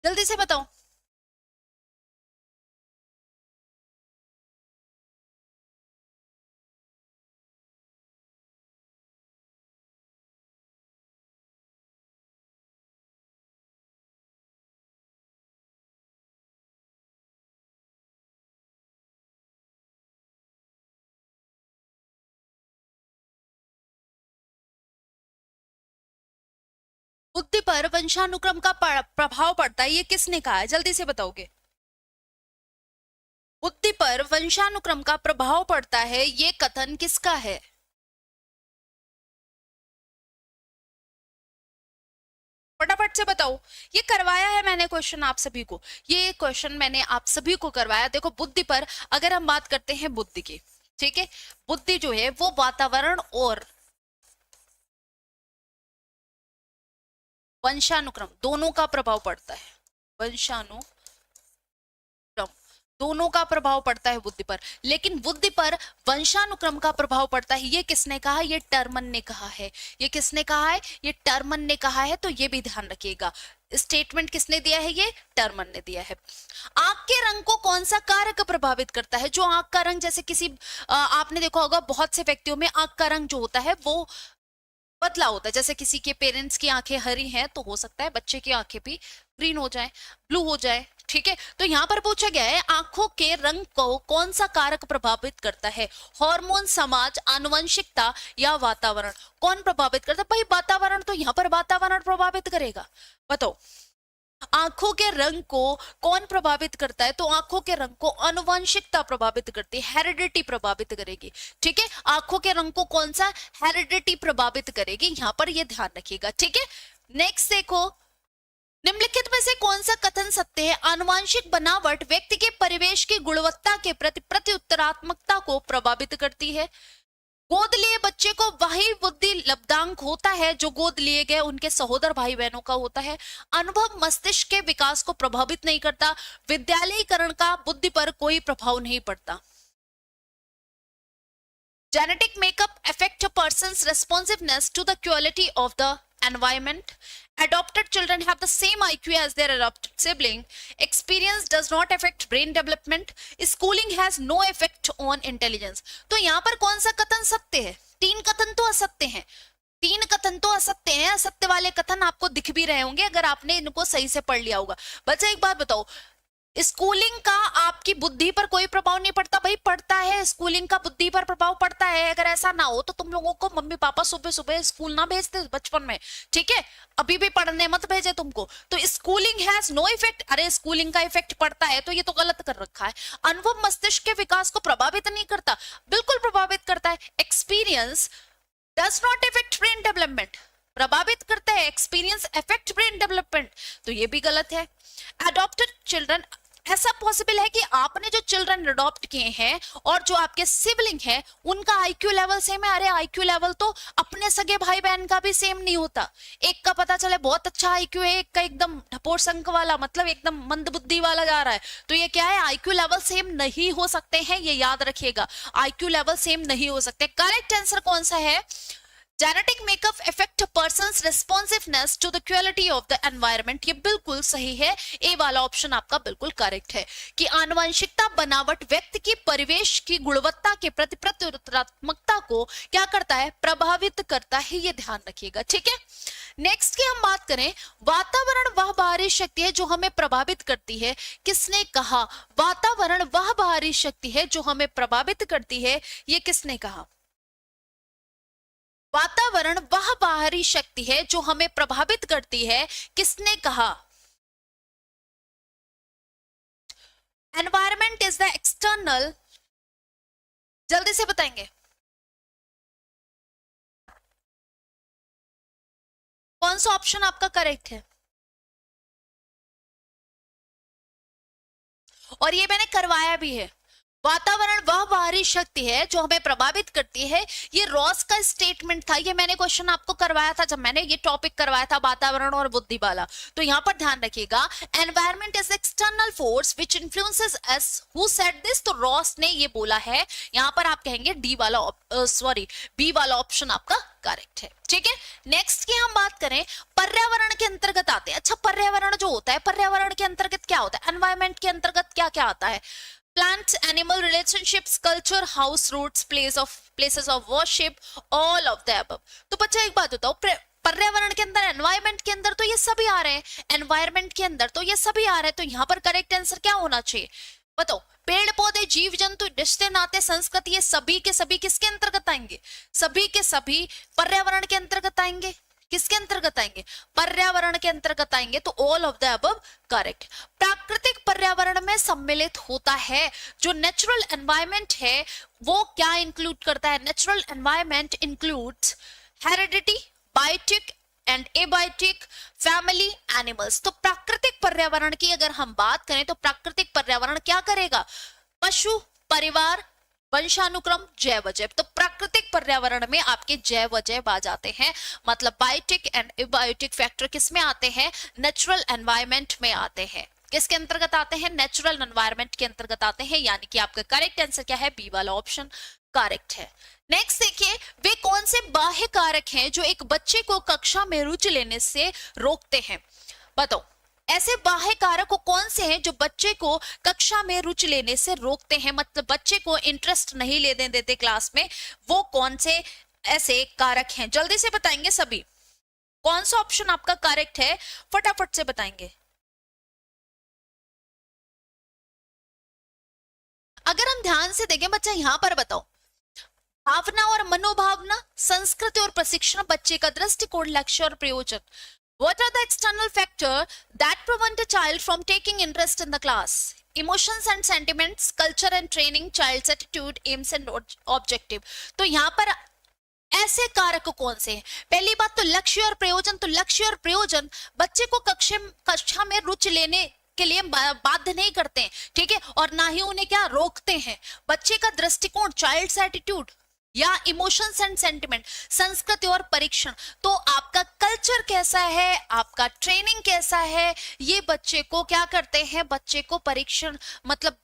जल्दी से बताओ। बुद्धि पर वंशानुक्रम का प्रभाव पड़ता है, ये किसने कहा है? जल्दी से बताओगे। बुद्धि पर वंशानुक्रम का प्रभाव पड़ता है, ये कथन किसका है? फटाफट से बताओ। ये करवाया है मैंने क्वेश्चन आप सभी को, ये क्वेश्चन मैंने आप सभी को करवाया। देखो, बुद्धि पर अगर हम बात करते हैं बुद्धि की, ठीक है, बुद्धि जो है वो वातावरण और वंशानुक्रम दोनों का प्रभाव पड़ता है, वंशानुक्रम दोनों का प्रभाव पड़ता है बुद्धि पर, लेकिन बुद्धि पर वंशानुक्रम का प्रभाव पड़ता है, ये किसने कहा? ये टर्मन ने कहा है। ये किसने कहा है? ये टर्मन ने कहा है, तो ये भी ध्यान रखिएगा। स्टेटमेंट किसने दिया है? ये टर्मन ने दिया है। आंख के रंग को कौन सा कारक प्रभावित करता है? जो आंख का रंग, जैसे किसी आपने देखा होगा बहुत से व्यक्तियों में आंख का रंग जो होता है वो बदला होता है, जैसे किसी के पेरेंट्स की आंखें हरी हैं तो हो सकता है बच्चे की आंखें भी ग्रीन हो जाए, ब्लू हो जाए, ठीक है। तो यहाँ पर पूछा गया है आंखों के रंग को कौन सा कारक प्रभावित करता है? हार्मोन, समाज, आनुवंशिकता या वातावरण? कौन प्रभावित करता है? भाई वातावरण, तो यहाँ पर वातावरण प्रभावित करेगा। बताओ, आंखों के रंग को कौन प्रभावित करता है? तो आंखों के रंग को आनुवंशिकता प्रभावित करती है, हेरिडिटी प्रभावित करेगी, ठीक है। आंखों के रंग को कौन सा? हेरिडिटी प्रभावित करेगी, यहां पर ये ध्यान रखिएगा, ठीक है। नेक्स्ट देखो, निम्नलिखित में से कौन सा कथन सत्य है? आनुवांशिक बनावट व्यक्ति के परिवेश की गुणवत्ता के प्रति प्रत्युत्तरात्मकता को प्रभावित करती है। गोद लिए बच्चे को वही बुद्धि लब्धांक होता है जो गोद लिए गए उनके सहोदर भाई बहनों का होता है। अनुभव मस्तिष्क के विकास को प्रभावित नहीं करता। विद्यालयीकरण का बुद्धि पर कोई प्रभाव नहीं पड़ता। Genetic makeup affect a person's responsiveness to the quality of the environment. Adopted children have the same IQ as their adopted sibling. Experience does not affect brain development. Schooling has no effect on intelligence. तो यहाँ पर कौन सा कथन सत्य है? तीन कथन तो असत्य हैं। तीन कथन तो असत्य हैं। असत्य वाले कथन आपको दिख भी रहे होंगे अगर आपने इनको सही से पढ़ लिया होगा। बच्चा एक बात बताओ, स्कूलिंग का आपकी बुद्धि पर कोई प्रभाव नहीं पड़ता? भाई पड़ता है, स्कूलिंग का बुद्धि पर प्रभाव पड़ता है। अगर ऐसा ना हो तो तुम लोगों को मम्मी पापा सुबह सुबह स्कूल ना भेजते बचपन में, ठीक है। अभी भी पढ़ने मत भेजे तुमको। तो स्कूलिंग हैज नो इफेक्ट, अरे स्कूलिंग का इफेक्ट पड़ता है तो ये तो गलत कर रखा है। अनुभव मस्तिष्क के विकास को प्रभावित नहीं करता, बिल्कुल प्रभावित करता है। Experience does not effect brain development, प्रभावित करता है। एक्सपीरियंस इफेक्ट ब्रेन डेवलपमेंट, तो ये भी गलत है। अडॉप्टेड चिल्ड्रन, ऐसा पॉसिबल है कि आपने जो चिल्ड्रन अडॉप्ट किए हैं और जो आपके सिबलिंग है उनका आईक्यू लेवल सेम है। अरे आईक्यू लेवल तो अपने सगे भाई बहन का भी सेम नहीं होता। एक का पता चले बहुत अच्छा आईक्यू है, एक का एकदम ढपोर संक वाला, मतलब एकदम मंदबुद्धि वाला जा रहा है। तो ये क्या है? आईक्यू लेवल सेम नहीं हो सकते हैं, ये याद रखिएगा। आईक्यू लेवल सेम नहीं हो सकते। करेक्ट आंसर कौन सा है? Genetic makeup effect persons responsiveness to the quality of the environment, ये बिल्कुल सही है, ए वाला ऑप्शन आपका बिल्कुल करेक्ट है कि आनुवंशिकता बनावट व्यक्ति की परिवेश की गुणवत्ता के प्रति प्रतिरोधात्मकता को क्या करता है, प्रभावित करता है, ये ध्यान रखिएगा, ठीक है। नेक्स्ट की हम बात करें, वातावरण वह बाहरी शक्ति है जो हमें प्रभावित करती है, किसने कहा, वातावरण वह बाहरी शक्ति है जो हमें प्रभावित करती है, ये किसने कहा, वातावरण वह बाहरी शक्ति है जो हमें प्रभावित करती है, किसने कहा, एनवायरमेंट इज द एक्सटर्नल, जल्दी से बताएंगे कौन सा ऑप्शन आपका करेक्ट है। और ये मैंने करवाया भी है, वातावरण वह बाहरी शक्ति है जो हमें प्रभावित करती है, ये रॉस का स्टेटमेंट था, ये मैंने क्वेश्चन आपको करवाया था जब मैंने ये टॉपिक करवाया था वातावरण और बुद्धि वाला। तो यहां पर ध्यान रखिएगा, environment is external force which influences us, who said this, तो रॉस ने ये बोला है, यहां पर आप कहेंगे डी वाला बी वाला ऑप्शन आपका करेक्ट है, ठीक है। नेक्स्ट की हम बात करें, पर्यावरण के अंतर्गत आते हैं, अच्छा पर्यावरण जो होता है, पर्यावरण के अंतर्गत क्या होता है, एनवायरमेंट के अंतर्गत क्या क्या आता है, plant animal relationships, culture, house roots, places of worship, all of the above. तो बच्चा एक बात बताओ, पर्यावरण के अंदर, एनवायरमेंट के अंदर तो ये सभी आ रहे हैं, एनवायरमेंट के अंदर तो ये सभी आ रहे हैं, तो यहाँ पर करेक्ट आंसर क्या होना चाहिए, बताओ। पेड़ पौधे, जीव जंतु, रिश्ते नाते, संस्कृति, ये सभी के सभी किसके अंतर्गत आएंगे, सभी के सभी पर्यावरण के अंतर्गत आएंगे, किसके अंतर्गत आएंगे, पर्यावरण के अंतर्गत आएंगे, तो all of the above correct. प्राकृतिक पर्यावरण में सम्मिलित होता है, जो नेचुरल एनवायरनमेंट है वो क्या इंक्लूड करता है, natural environment includes heredity, biotic and abiotic, family, animals. तो प्राकृतिक पर्यावरण की अगर हम बात करें तो प्राकृतिक पर्यावरण क्या करेगा, पशु, परिवार, वंशानुक्रम, जैव अजैव। तो प्राकृतिक पर्यावरण में आपके जैव अजैव आ जाते हैं, मतलब बायोटिक एंड एबायोटिक फैक्टर किसमें आते हैं, नेचुरल एनवायरनमेंट में आते हैं, किसके अंतर्गत आते हैं, नेचुरल एनवायरनमेंट के अंतर्गत आते हैं, यानी कि आपका करेक्ट आंसर क्या है, बी वाला ऑप्शन करेक्ट है। नेक्स्ट देखिए, वे कौन से बाह्य कारक हैं जो एक बच्चे को कक्षा में रुचि लेने से रोकते हैं, बताओ। ऐसे बाह्य कारक कौन से हैं जो बच्चे को कक्षा में रुचि लेने से रोकते हैं, मतलब बच्चे को इंटरेस्ट नहीं लेने देते क्लास में, वो कौन से ऐसे कारक हैं, जल्दी से बताएंगे सभी, कौन सा ऑप्शन आपका करेक्ट है, फटाफट से बताएंगे। अगर हम ध्यान से देखें बच्चा, यहां पर बताओ, भावना और मनोभावना, संस्कृति और प्रशिक्षण, बच्चे का दृष्टिकोण, लक्ष्य और प्रयोजन। What are the external factors that prevent a child from taking interest in the class? Emotions and sentiments, culture and training, child's attitude, aims and objective. तो यहाँ पर ऐसे कारक कौन से हैं, पहली बात तो लक्ष्य और प्रयोजन, तो लक्ष्य और प्रयोजन बच्चे को कक्षा में रुचि लेने के लिए बाध्य नहीं करते हैं, ठीक है, और ना ही उन्हें क्या रोकते हैं। बच्चे का दृष्टिकोण, चाइल्ड्स एटीट्यूड, या इमोशंस एंड सेंटिमेंट, संस्कृति और परीक्षण, तो आपका कल्चर कैसा है, आपका ट्रेनिंग कैसा है, ये बच्चे को क्या करते हैं, बच्चे को परीक्षण मतलब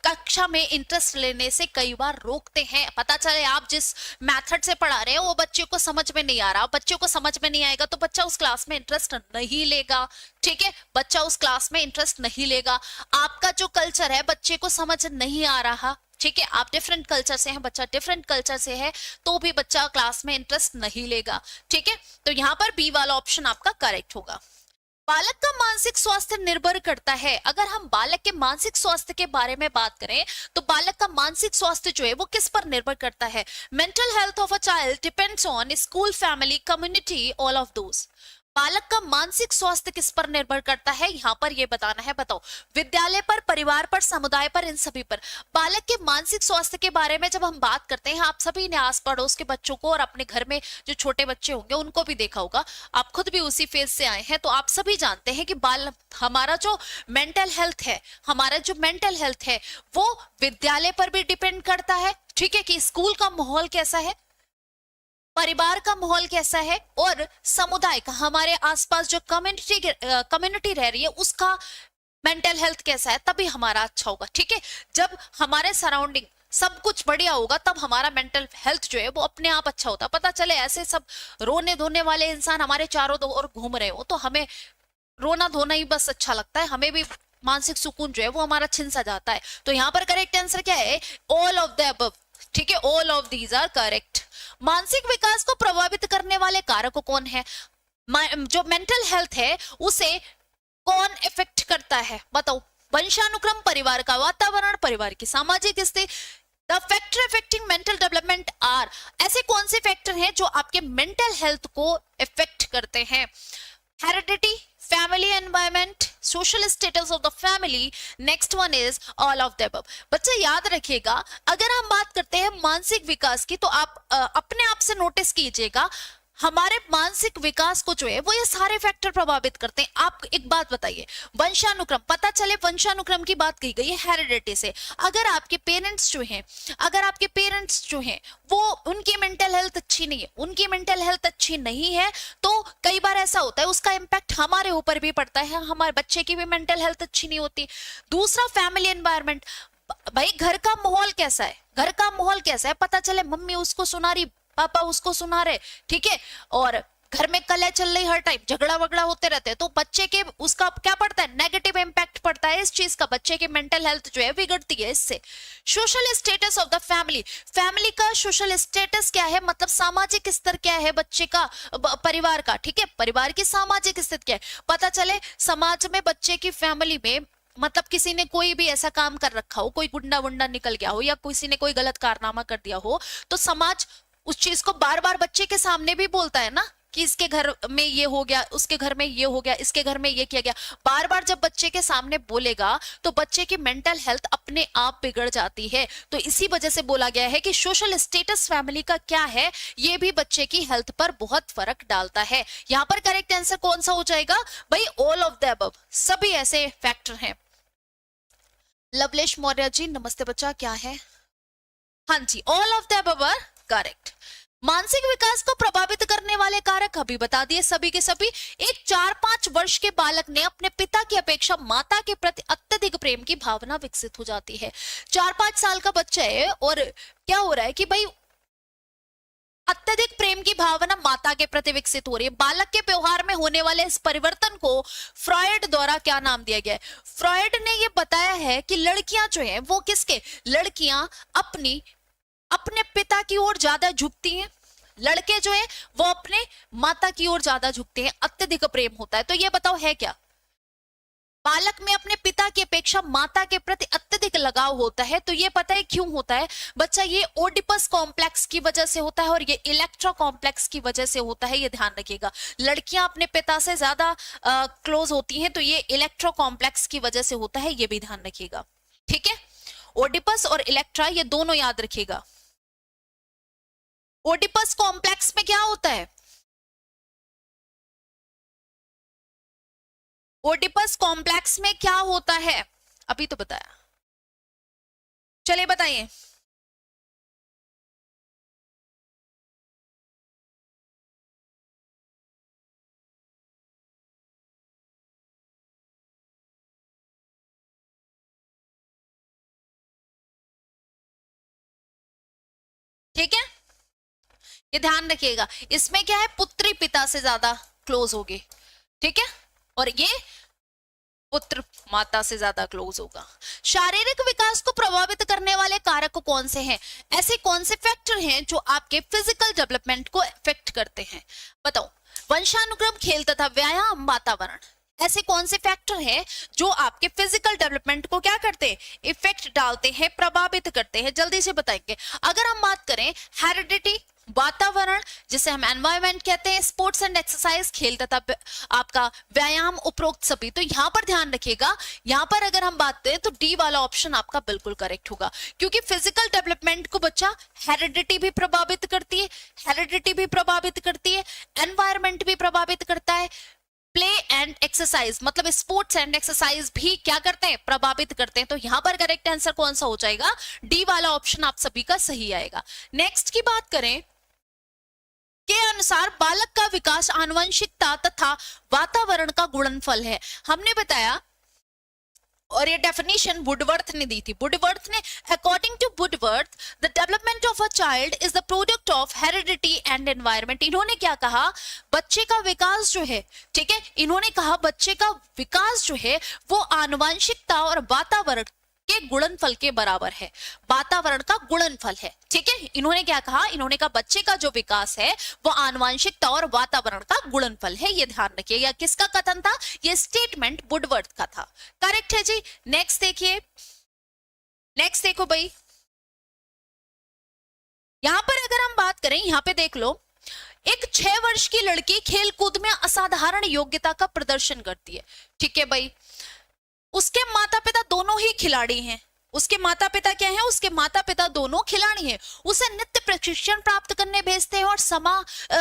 कक्षा में इंटरेस्ट लेने से कई बार रोकते हैं। पता चले आप जिस मेथड से पढ़ा रहे हो वो बच्चे को समझ में नहीं आ रहा, बच्चे को समझ में नहीं आएगा तो बच्चा उस क्लास में इंटरेस्ट नहीं लेगा, ठीक है, बच्चा उस क्लास में इंटरेस्ट नहीं लेगा। आपका जो कल्चर है बच्चे को समझ नहीं आ रहा, ठीक है, आप डिफरेंट कल्चर से हैं, बच्चा डिफरेंट कल्चर से है, तो भी बच्चा क्लास में इंटरेस्ट नहीं लेगा, ठीक है। तो यहाँ पर बी वाला ऑप्शन आपका करेक्ट होगा। बालक का मानसिक स्वास्थ्य निर्भर करता है, अगर हम बालक के मानसिक स्वास्थ्य के बारे में बात करें तो बालक का मानसिक स्वास्थ्य जो है वो किस पर निर्भर करता है, mental health of a child depends on school, family, community, all of those. बालक का मानसिक स्वास्थ्य किस पर निर्भर करता है, यहाँ पर ये बताना है, बताओ, विद्यालय पर, परिवार पर, समुदाय पर, इन सभी पर। बालक के मानसिक स्वास्थ्य के बारे में जब हम बात करते हैं, आप सभी ने आस पड़ोस के बच्चों को और अपने घर में जो छोटे बच्चे होंगे उनको भी देखा होगा, आप खुद भी उसी फेज से आए हैं, तो आप सभी जानते हैं कि हमारा जो मेंटल हेल्थ है वो विद्यालय पर भी डिपेंड करता है, ठीक है, कि स्कूल का माहौल कैसा है, परिवार का माहौल कैसा है, और समुदाय का, हमारे आसपास जो कम्युनिटी रह रही है उसका मेंटल हेल्थ कैसा है, तभी हमारा अच्छा होगा, ठीक है। जब हमारे सराउंडिंग सब कुछ बढ़िया होगा तब हमारा मेंटल हेल्थ जो है वो अपने आप अच्छा होता है। पता चले ऐसे सब रोने धोने वाले इंसान हमारे चारों ओर घूम रहे हो तो हमें रोना धोना ही बस अच्छा लगता है, हमें भी मानसिक सुकून जो है वो हमारा छिन सा जाता है। तो यहाँ पर करेक्ट आंसर क्या है? All of the above. ठीक है, all of these are correct. मानसिक विकास को प्रभावित करने वाले कारक कौन है? जो मेंटल हेल्थ है उसे कौन इफेक्ट करता है? बताओ। वंशानुक्रम, परिवार का वातावरण, परिवार की सामाजिक स्थिति। The factor affecting mental development are, ऐसे कौन से फैक्टर हैं जो आपके मेंटल हेल्थ को इफेक्ट करते हैं? Heredity, family environment, social status of the family, next one is all of the above. बच्चे याद रखिएगा, अगर हम बात करते हैं मानसिक विकास की तो आप अपने आप से नोटिस कीजिएगा हमारे मानसिक विकास को जो है वो ये सारे फैक्टर प्रभावित करते हैं। आप एक बात बताइए, वंशानुक्रम, पता चले वंशानुक्रम की बात कही गई है हेरिडिटी से। अगर आपके पेरेंट्स जो हैं वो उनकी मेंटल हेल्थ अच्छी नहीं है, उनकी मेंटल हेल्थ अच्छी नहीं है तो कई बार ऐसा होता है उसका इम्पैक्ट हमारे ऊपर भी पड़ता है, हमारे बच्चे की भी मेंटल हेल्थ अच्छी नहीं होती। दूसरा, फैमिली एनवायरनमेंट, भाई घर का माहौल कैसा है, घर का माहौल कैसा है, पता चले मम्मी उसको सुना रही, पापा उसको सुना रहे, ठीक है, और घर में कलह चल रही, हर टाइम झगड़ा वगड़ा होते रहते हैं, तो बच्चे के उसका क्या पड़ता है? नेगेटिव इंपैक्ट पड़ता है इस चीज का, बच्चे की मेंटल हेल्थ जो है बिगड़ती है इससे। Social status of the family, family का सोशल स्टेटस क्या है, मतलब सामाजिक स्तर क्या है बच्चे का, परिवार का, ठीक है, परिवार की सामाजिक स्थिति क्या है। पता चले समाज में बच्चे की फैमिली में मतलब किसी ने कोई भी ऐसा काम कर रखा हो, कोई गुंडा वुंडा निकल गया हो या किसी ने कोई गलत कारनामा कर दिया हो, तो समाज उस चीज को बार बार बच्चे के सामने भी बोलता है ना कि इसके घर में ये हो गया, उसके घर में ये हो गया, इसके घर में ये किया गया। बार बार जब बच्चे के सामने बोलेगा तो बच्चे की मेंटल हेल्थ अपने आप बिगड़ जाती है। तो इसी वजह से बोला गया है कि सोशल स्टेटस फैमिली का क्या है ये भी बच्चे की हेल्थ पर बहुत फर्क डालता है। यहाँ पर करेक्ट आंसर कौन सा हो जाएगा भाई? ऑल ऑफ द अबव, सभी ऐसे फैक्टर हैं। लवलेश मौर्य जी नमस्ते बच्चा, क्या है? हाँ जी, all of the above are correct. मानसिक विकास को प्रभावित करने वाले कारक अभी बता दिए सभी के सभी। एक 4-5 वर्ष के बालक ने अपने पिता की अपेक्षा माता के प्रति अत्यधिक प्रेम की भावना विकसित हो जाती है। 4-5 साल का बच्चा है और क्या हो रहा है कि भाई अत्यधिक प्रेम की भावना माता के प्रति विकसित हो रही है। बालक के व्यवहार में होने वाले इस परिवर्तन को फ्रॉयड द्वारा क्या नाम दिया गया है? फ्रॉयड ने यह बताया है कि लड़कियां जो है वो किसके, लड़कियां अपने पिता की ओर ज्यादा झुकती हैं, लड़के जो है वो अपने माता की ओर ज्यादा झुकते हैं, अत्यधिक प्रेम होता है। तो ये बताओ है क्या? बालक में अपने पिता की अपेक्षा माता के प्रति अत्यधिक लगाव होता है। तो ये पता है क्यों होता है बच्चा? ये ओडिपस कॉम्प्लेक्स की वजह से होता है और ये इलेक्ट्रा कॉम्प्लेक्स की वजह से होता है, ये ध्यान रखिएगा। लड़कियां अपने पिता से ज्यादा क्लोज होती हैं तो ये इलेक्ट्रा कॉम्प्लेक्स की वजह से होता है, ये भी ध्यान रखिएगा, ठीक है। ओडिपस और इलेक्ट्रा ये दोनों याद रखिएगा। ओडिपस कॉम्प्लेक्स में क्या होता है? ओडिपस कॉम्प्लेक्स में क्या होता है? अभी तो बताया, चलिए बताइए। ठीक है, ये ध्यान रखिएगा। इसमें क्या है, पुत्री पिता से ज्यादा क्लोज होगी, ठीक है, और ये पुत्र माता से ज्यादा क्लोज होगा। शारीरिक विकास को प्रभावित करने वाले कारक कौन से हैं? ऐसे कौन से फैक्टर हैं जो आपके फिजिकल डेवलपमेंट को इफेक्ट करते हैं? बताओ। वंशानुक्रम, खेल तथा व्यायाम, वातावरण, ऐसे कौन से फैक्टर हैं जो आपके फिजिकल डेवलपमेंट को क्या करते हैं? इफेक्ट डालते हैं, प्रभावित करते हैं? जल्दी से बताएंगे। अगर हम बात करें हेरिडिटी, वातावरण जिसे हम एनवायरनमेंट कहते हैं, स्पोर्ट्स एंड एक्सरसाइज, खेल तथा आपका व्यायाम, उपरोक्त सभी, तो यहां पर ध्यान रखिएगा। यहां पर अगर हम बात करें तो डी वाला ऑप्शन आपका बिल्कुल करेक्ट होगा, क्योंकि फिजिकल डेवलपमेंट को बच्चा हेरिडिटी भी प्रभावित करती है, हेरिडिटी भी प्रभावित करती है, एनवायरनमेंट भी प्रभावित करता है, प्ले एंड एक्सरसाइज मतलब स्पोर्ट्स एंड एक्सरसाइज भी क्या करते हैं? प्रभावित करते हैं। तो यहां पर करेक्ट आंसर कौन सा हो जाएगा? डी वाला ऑप्शन आप सभी का सही आएगा। नेक्स्ट की बात करें के अनुसार बालक का विकास आनुवंशिकता तथा वातावरण का गुणनफल है। हमने बताया और ये डेफिनेशन वुडवर्थ ने दी थी। वुडवर्थ ने, according to Woodworth, the development of a child is the product of heredity and environment. इन्होंने क्या कहा, बच्चे का विकास जो है, ठीक है, इन्होंने कहा बच्चे का विकास जो है वो आनुवंशिकता और वातावरण के गुणनफल के बराबर है, वातावरण का गुणनफल है, ठीक है। इन्होंने क्या कहा, इन्होंने कहा बच्चे का जो विकास है वो आनुवंशिकता और वातावरण का गुणनफल है, ये ध्यान रखिए। यह किसका कथन था, ये स्टेटमेंट वुडवर्थ का था। करेक्ट है जी। नेक्स्ट देखिए, नेक्स्ट देखो भाई, यहां पर अगर हम बात करें, यहां पे देख लो, एक 6 वर्ष की लड़की खेलकूद में असाधारण योग्यता का प्रदर्शन करती है, ठीक है भाई। उसके माता पिता दोनों ही खिलाड़ी हैं, उसके माता पिता क्या हैं, उसके माता पिता दोनों खिलाड़ी हैं। उसे नित्य प्रशिक्षण प्राप्त करने भेजते हैं और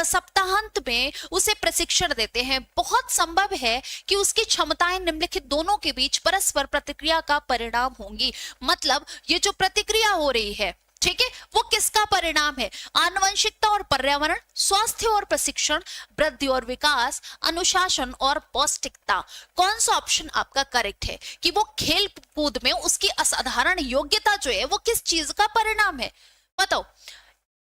सप्ताहांत में उसे प्रशिक्षण देते हैं। बहुत संभव है कि उसकी क्षमताएं निम्नलिखित दोनों के बीच परस्पर प्रतिक्रिया का परिणाम होंगी। मतलब ये जो प्रतिक्रिया हो रही है, ठीक है, वो किसका परिणाम है, आनुवंशिकता और पर्यावरण, स्वास्थ्य और प्रशिक्षण, वृद्धि और विकास, अनुशासन और पौष्टिकता। कौन सा ऑप्शन आपका करेक्ट है कि वो खेल कूद में उसकी असाधारण योग्यता जो है वो किस चीज का परिणाम है, बताओ।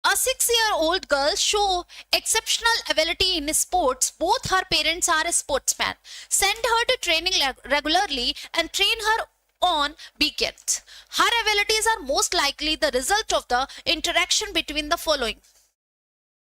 A 6-year-old girl show exceptional ability in sports. Both her parents are sportsmen. Send her to training regularly and train her on weekends. Her abilities are most likely the result of the interaction between the following.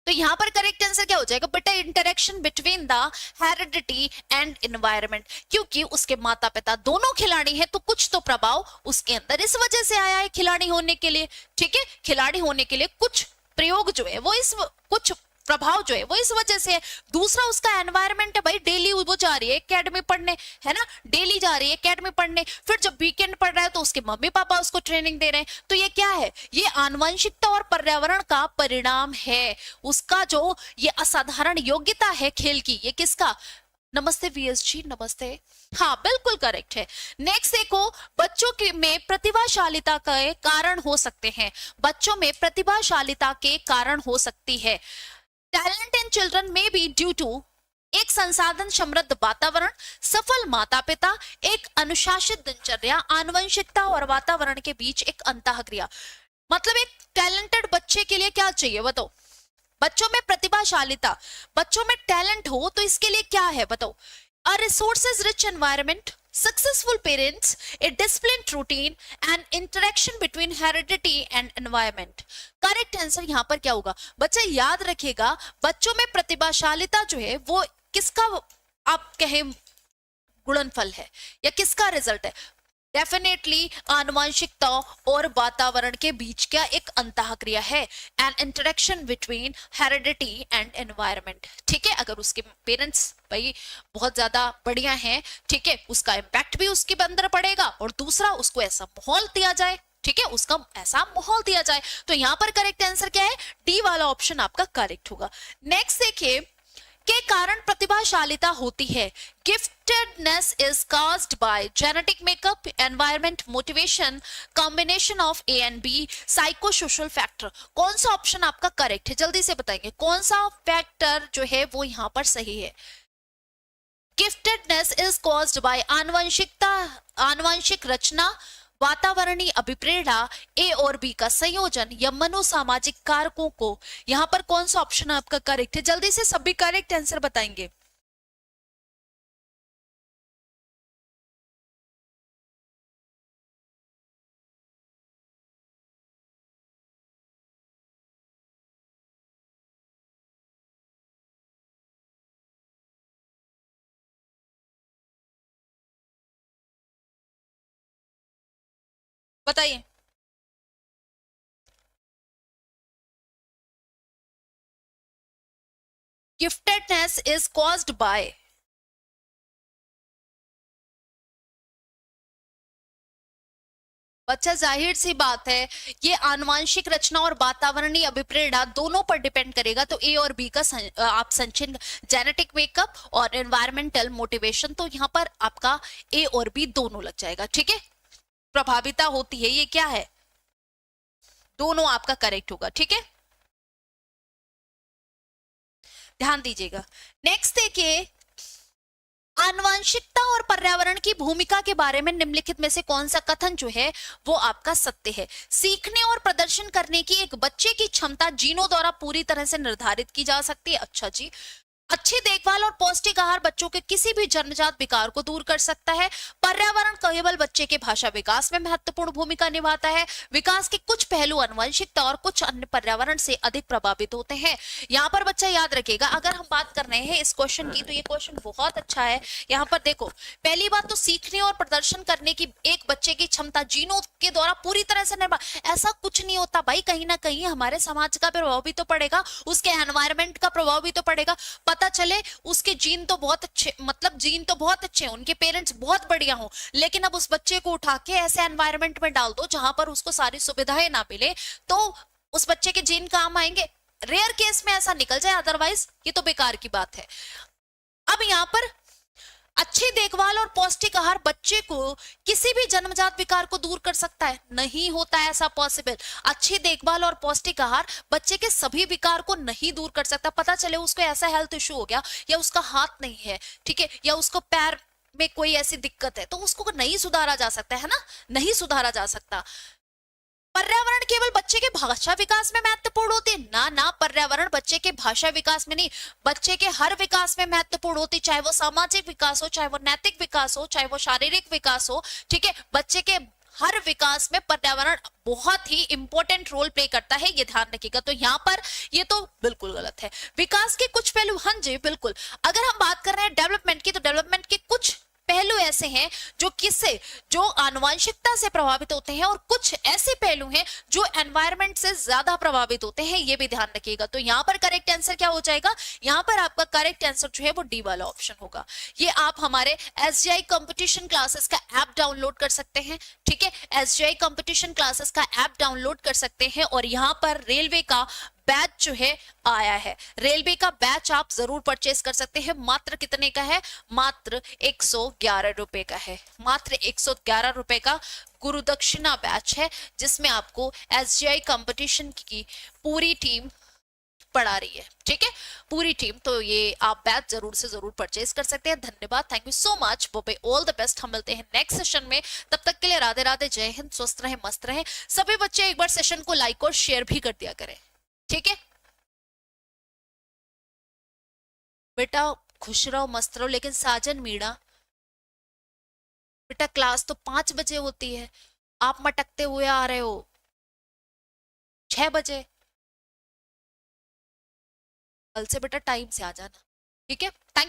तो यहां पर correct answer क्या हो जाएगा बेटा, interaction between the heredity and environment. क्योंकि उसके माता पिता दोनों खिलाड़ी हैं तो कुछ तो प्रभाव उसके अंदर इस वजह से आया है खिलाड़ी होने के लिए, ठीक है, खिलाड़ी होने के लिए कुछ प्रयोग जो है वो इस, कुछ प्रभाव जो है वो इस वजह से है। दूसरा उसका एनवायरनमेंट है भाई, डेली वो जा रही है एकेडमी पढ़ने, है ना, डेली जा रही है एकेडमी पढ़ने, फिर जब वीकेंड पढ़ रहा है तो उसके मम्मी पापा उसको ट्रेनिंग दे रहे हैं। तो ये क्या है, ये आनुवंशिकता और पर्यावरण का परिणाम है। उसका जो ये असाधारण योग्यता है खेल की, ये किसका, नमस्ते वीएस जी, नमस्ते, हाँ बिल्कुल करेक्ट है। नेक्स्ट देखो, बच्चों के में प्रतिभाशालिता के कारण हो सकते हैं, बच्चों में प्रतिभाशालिता के कारण हो सकती है। टैलेंट इन चिल्ड्रन में बी ड्यू टू एक संसाधन समृद्ध वातावरण, सफल माता पिता, एक अनुशासित दिनचर्या, आनुवंशिकता और वातावरण के बीच एक अंतःक्रिया। मतलब एक टैलेंटेड बच्चे के लिए क्या चाहिए बताओ, बच्चों में प्रतिभाशालिता, बच्चों में टैलेंट हो तो इसके लिए क्या है बताओ, a resources rich environment, successful parents, a disciplined routine and interaction between heredity and environment. Correct answer यहाँ पर क्या होगा बच्चा, याद रखिएगा बच्चों में प्रतिभाशालिता जो है वो किसका आप कहें गुणनफल है या किसका रिजल्ट है, डेफिनेटली आनुवंशिकता और वातावरण के बीच का एक अंतःक्रिया है, N interaction between heredity and environment, ठीक है। अगर उसके पेरेंट्स भाई बहुत ज्यादा बढ़िया हैं, ठीक है, उसका इम्पैक्ट भी उसके अंदर पड़ेगा, और दूसरा उसको ऐसा माहौल दिया जाए, ठीक है, उसका ऐसा माहौल दिया जाए। तो यहाँ पर करेक्ट आंसर क्या है, डी वाला ऑप्शन आपका करेक्ट होगा। नेक्स्ट देखिए, के कारण प्रतिभाशालिता होती है, giftedness is caused by genetic makeup, environment, motivation, combination of A and B, psycho social factor. कौन सा ऑप्शन आपका करेक्ट है, जल्दी से बताएंगे कौन सा फैक्टर जो है वो यहाँ पर सही है। गिफ्टेडनेस इज कॉज्ड बाय आनुवंशिकता, आनुवंशिक रचना, वातावरणीय अभिप्रेरणा, ए और बी का संयोजन या मनोसामाजिक कारकों को। यहां पर कौन सा ऑप्शन आपका करेक्ट है, जल्दी से सभी करेक्ट आंसर बताएंगे। बताइए। गिफ्टेडनेस इज कॉज्ड बाय, बच्चा जाहिर सी बात है ये आनुवंशिक रचना और वातावरणीय अभिप्रेरणा दोनों पर डिपेंड करेगा। तो ए और बी का आप संचयन, जेनेटिक मेकअप और एनवायरमेंटल मोटिवेशन, तो यहाँ पर आपका ए और बी दोनों लग जाएगा, ठीक है। प्रभाविता होती है, ये क्या है, दोनों आपका करेक्ट होगा, ठीक है, ध्यान दीजिएगा। नेक्स्ट देखिए, आनुवंशिकता और पर्यावरण की भूमिका के बारे में निम्नलिखित में से कौन सा कथन जो है वो आपका सत्य है? सीखने और प्रदर्शन करने की एक बच्चे की क्षमता जीनों द्वारा पूरी तरह से निर्धारित की जा सकती है। अच्छा जी। अच्छी देखभाल और पौष्टिक आहार बच्चों के किसी भी जन्मजात विकार को दूर कर सकता है। पर्यावरण केवल बच्चे के भाषा विकास में महत्वपूर्ण भूमिका निभाता है। विकास के कुछ पहलू आनुवंशिकता और कुछ अन्य पर्यावरण से अधिक प्रभावित होते हैं। यहाँ पर बच्चा याद रखेगा, अगर हम बात कर रहे हैं इस क्वेश्चन की तो ये क्वेश्चन बहुत अच्छा है। यहाँ पर देखो, पहली बात तो सीखने और प्रदर्शन करने की एक बच्चे की क्षमता जीनों के द्वारा पूरी तरह से निर्भर, ऐसा कुछ नहीं होता भाई, कहीं ना कहीं हमारे समाज का प्रभाव भी तो पड़ेगा, उसके एनवायरमेंट का प्रभाव भी तो पड़ेगा। पता चले उसके जीन तो बहुत अच्छे, मतलब जीन तो बहुत अच्छे हैं, उनके पेरेंट्स बहुत बढ़िया हो, लेकिन अब उस बच्चे को उठा के ऐसे एनवायरनमेंट में डाल दो जहां पर उसको सारी सुविधाएं ना मिले, तो उस बच्चे के जीन काम आएंगे? रेयर केस में ऐसा निकल जाए, अदरवाइज ये तो बेकार की बात है। अब यहाँ पर अच्छी देखभाल और पौष्टिक आहार बच्चे को किसी भी जन्मजात विकार को दूर कर सकता है? नहीं होता है ऐसा पॉसिबल। अच्छी देखभाल और पौष्टिक आहार बच्चे के सभी विकार को नहीं दूर कर सकता। पता चले उसको ऐसा हेल्थ इश्यू हो गया, या उसका हाथ नहीं है, ठीक है, या उसको पैर में कोई ऐसी दिक्कत है, तो उसको नहीं सुधारा जा सकता है ना, नहीं सुधारा जा सकता। पर्यावरण केवल बच्चे के भाषा विकास में महत्वपूर्ण होती है? ना ना, पर्यावरण बच्चे के भाषा विकास में नहीं, बच्चे के हर विकास में महत्वपूर्ण होती, चाहे वो सामाजिक विकास हो, चाहे वो नैतिक विकास हो, चाहे वो शारीरिक विकास हो, ठीक है। बच्चे के हर विकास में पर्यावरण बहुत ही इंपॉर्टेंट रोल प्ले करता है, ये ध्यान रखिएगा। तो यहाँ पर ये तो बिल्कुल गलत है। विकास के कुछ पहलू, हाँ जी बिल्कुल, अगर हम बात कर रहे हैं डेवलपमेंट की, तो डेवलपमेंट के कुछ पहलू ऐसे हैं जो किससे, जो आनुवंशिकता से प्रभावित होते हैं, और कुछ ऐसे पहलू हैं जो एनवायरनमेंट से ज्यादा प्रभावित होते हैं, ये भी ध्यान रखिएगा। तो यहाँ पर करेक्ट आंसर क्या हो जाएगा? यहाँ पर आपका करेक्ट आंसर जो है वो डी वाला ऑप्शन होगा। ये आप हमारे एसजीआई कंपटीशन क्लासेस का ऐप डाउनलोड कर सकते हैं, ठीक है, एसजीआई कंपटीशन क्लासेस का ऐप डाउनलोड कर सकते हैं, और यहाँ पर रेलवे का बैच जो है आया है, रेलवे का बैच आप जरूर परचेस कर सकते हैं। मात्र कितने का है? मात्र 111 रुपए का है, मात्र 111 रुपए का गुरु दक्षिणा बैच है, जिसमें आपको एसजीआई कंपटीशन की पूरी टीम पढ़ा रही है, ठीक है, पूरी टीम। तो ये आप बैच जरूर से जरूर परचेज कर सकते हैं। धन्यवाद, थैंक यू सो मच, बोबे ऑल द बेस्ट। हम मिलते हैं नेक्स्ट सेशन में, तब तक के लिए राधे राधे, जय हिंद, स्वस्थ रहे, मस्त रहे सभी बच्चे। एक बार सेशन को लाइक और शेयर भी कर दिया करें, ठीक है बेटा। खुश रहो, मस्त रहो, लेकिन साजन मीणा बेटा, क्लास तो 5 बजे होती है, आप मटकते हुए आ रहे हो 6 बजे। कल से बेटा टाइम से आ जाना, ठीक है। थैंक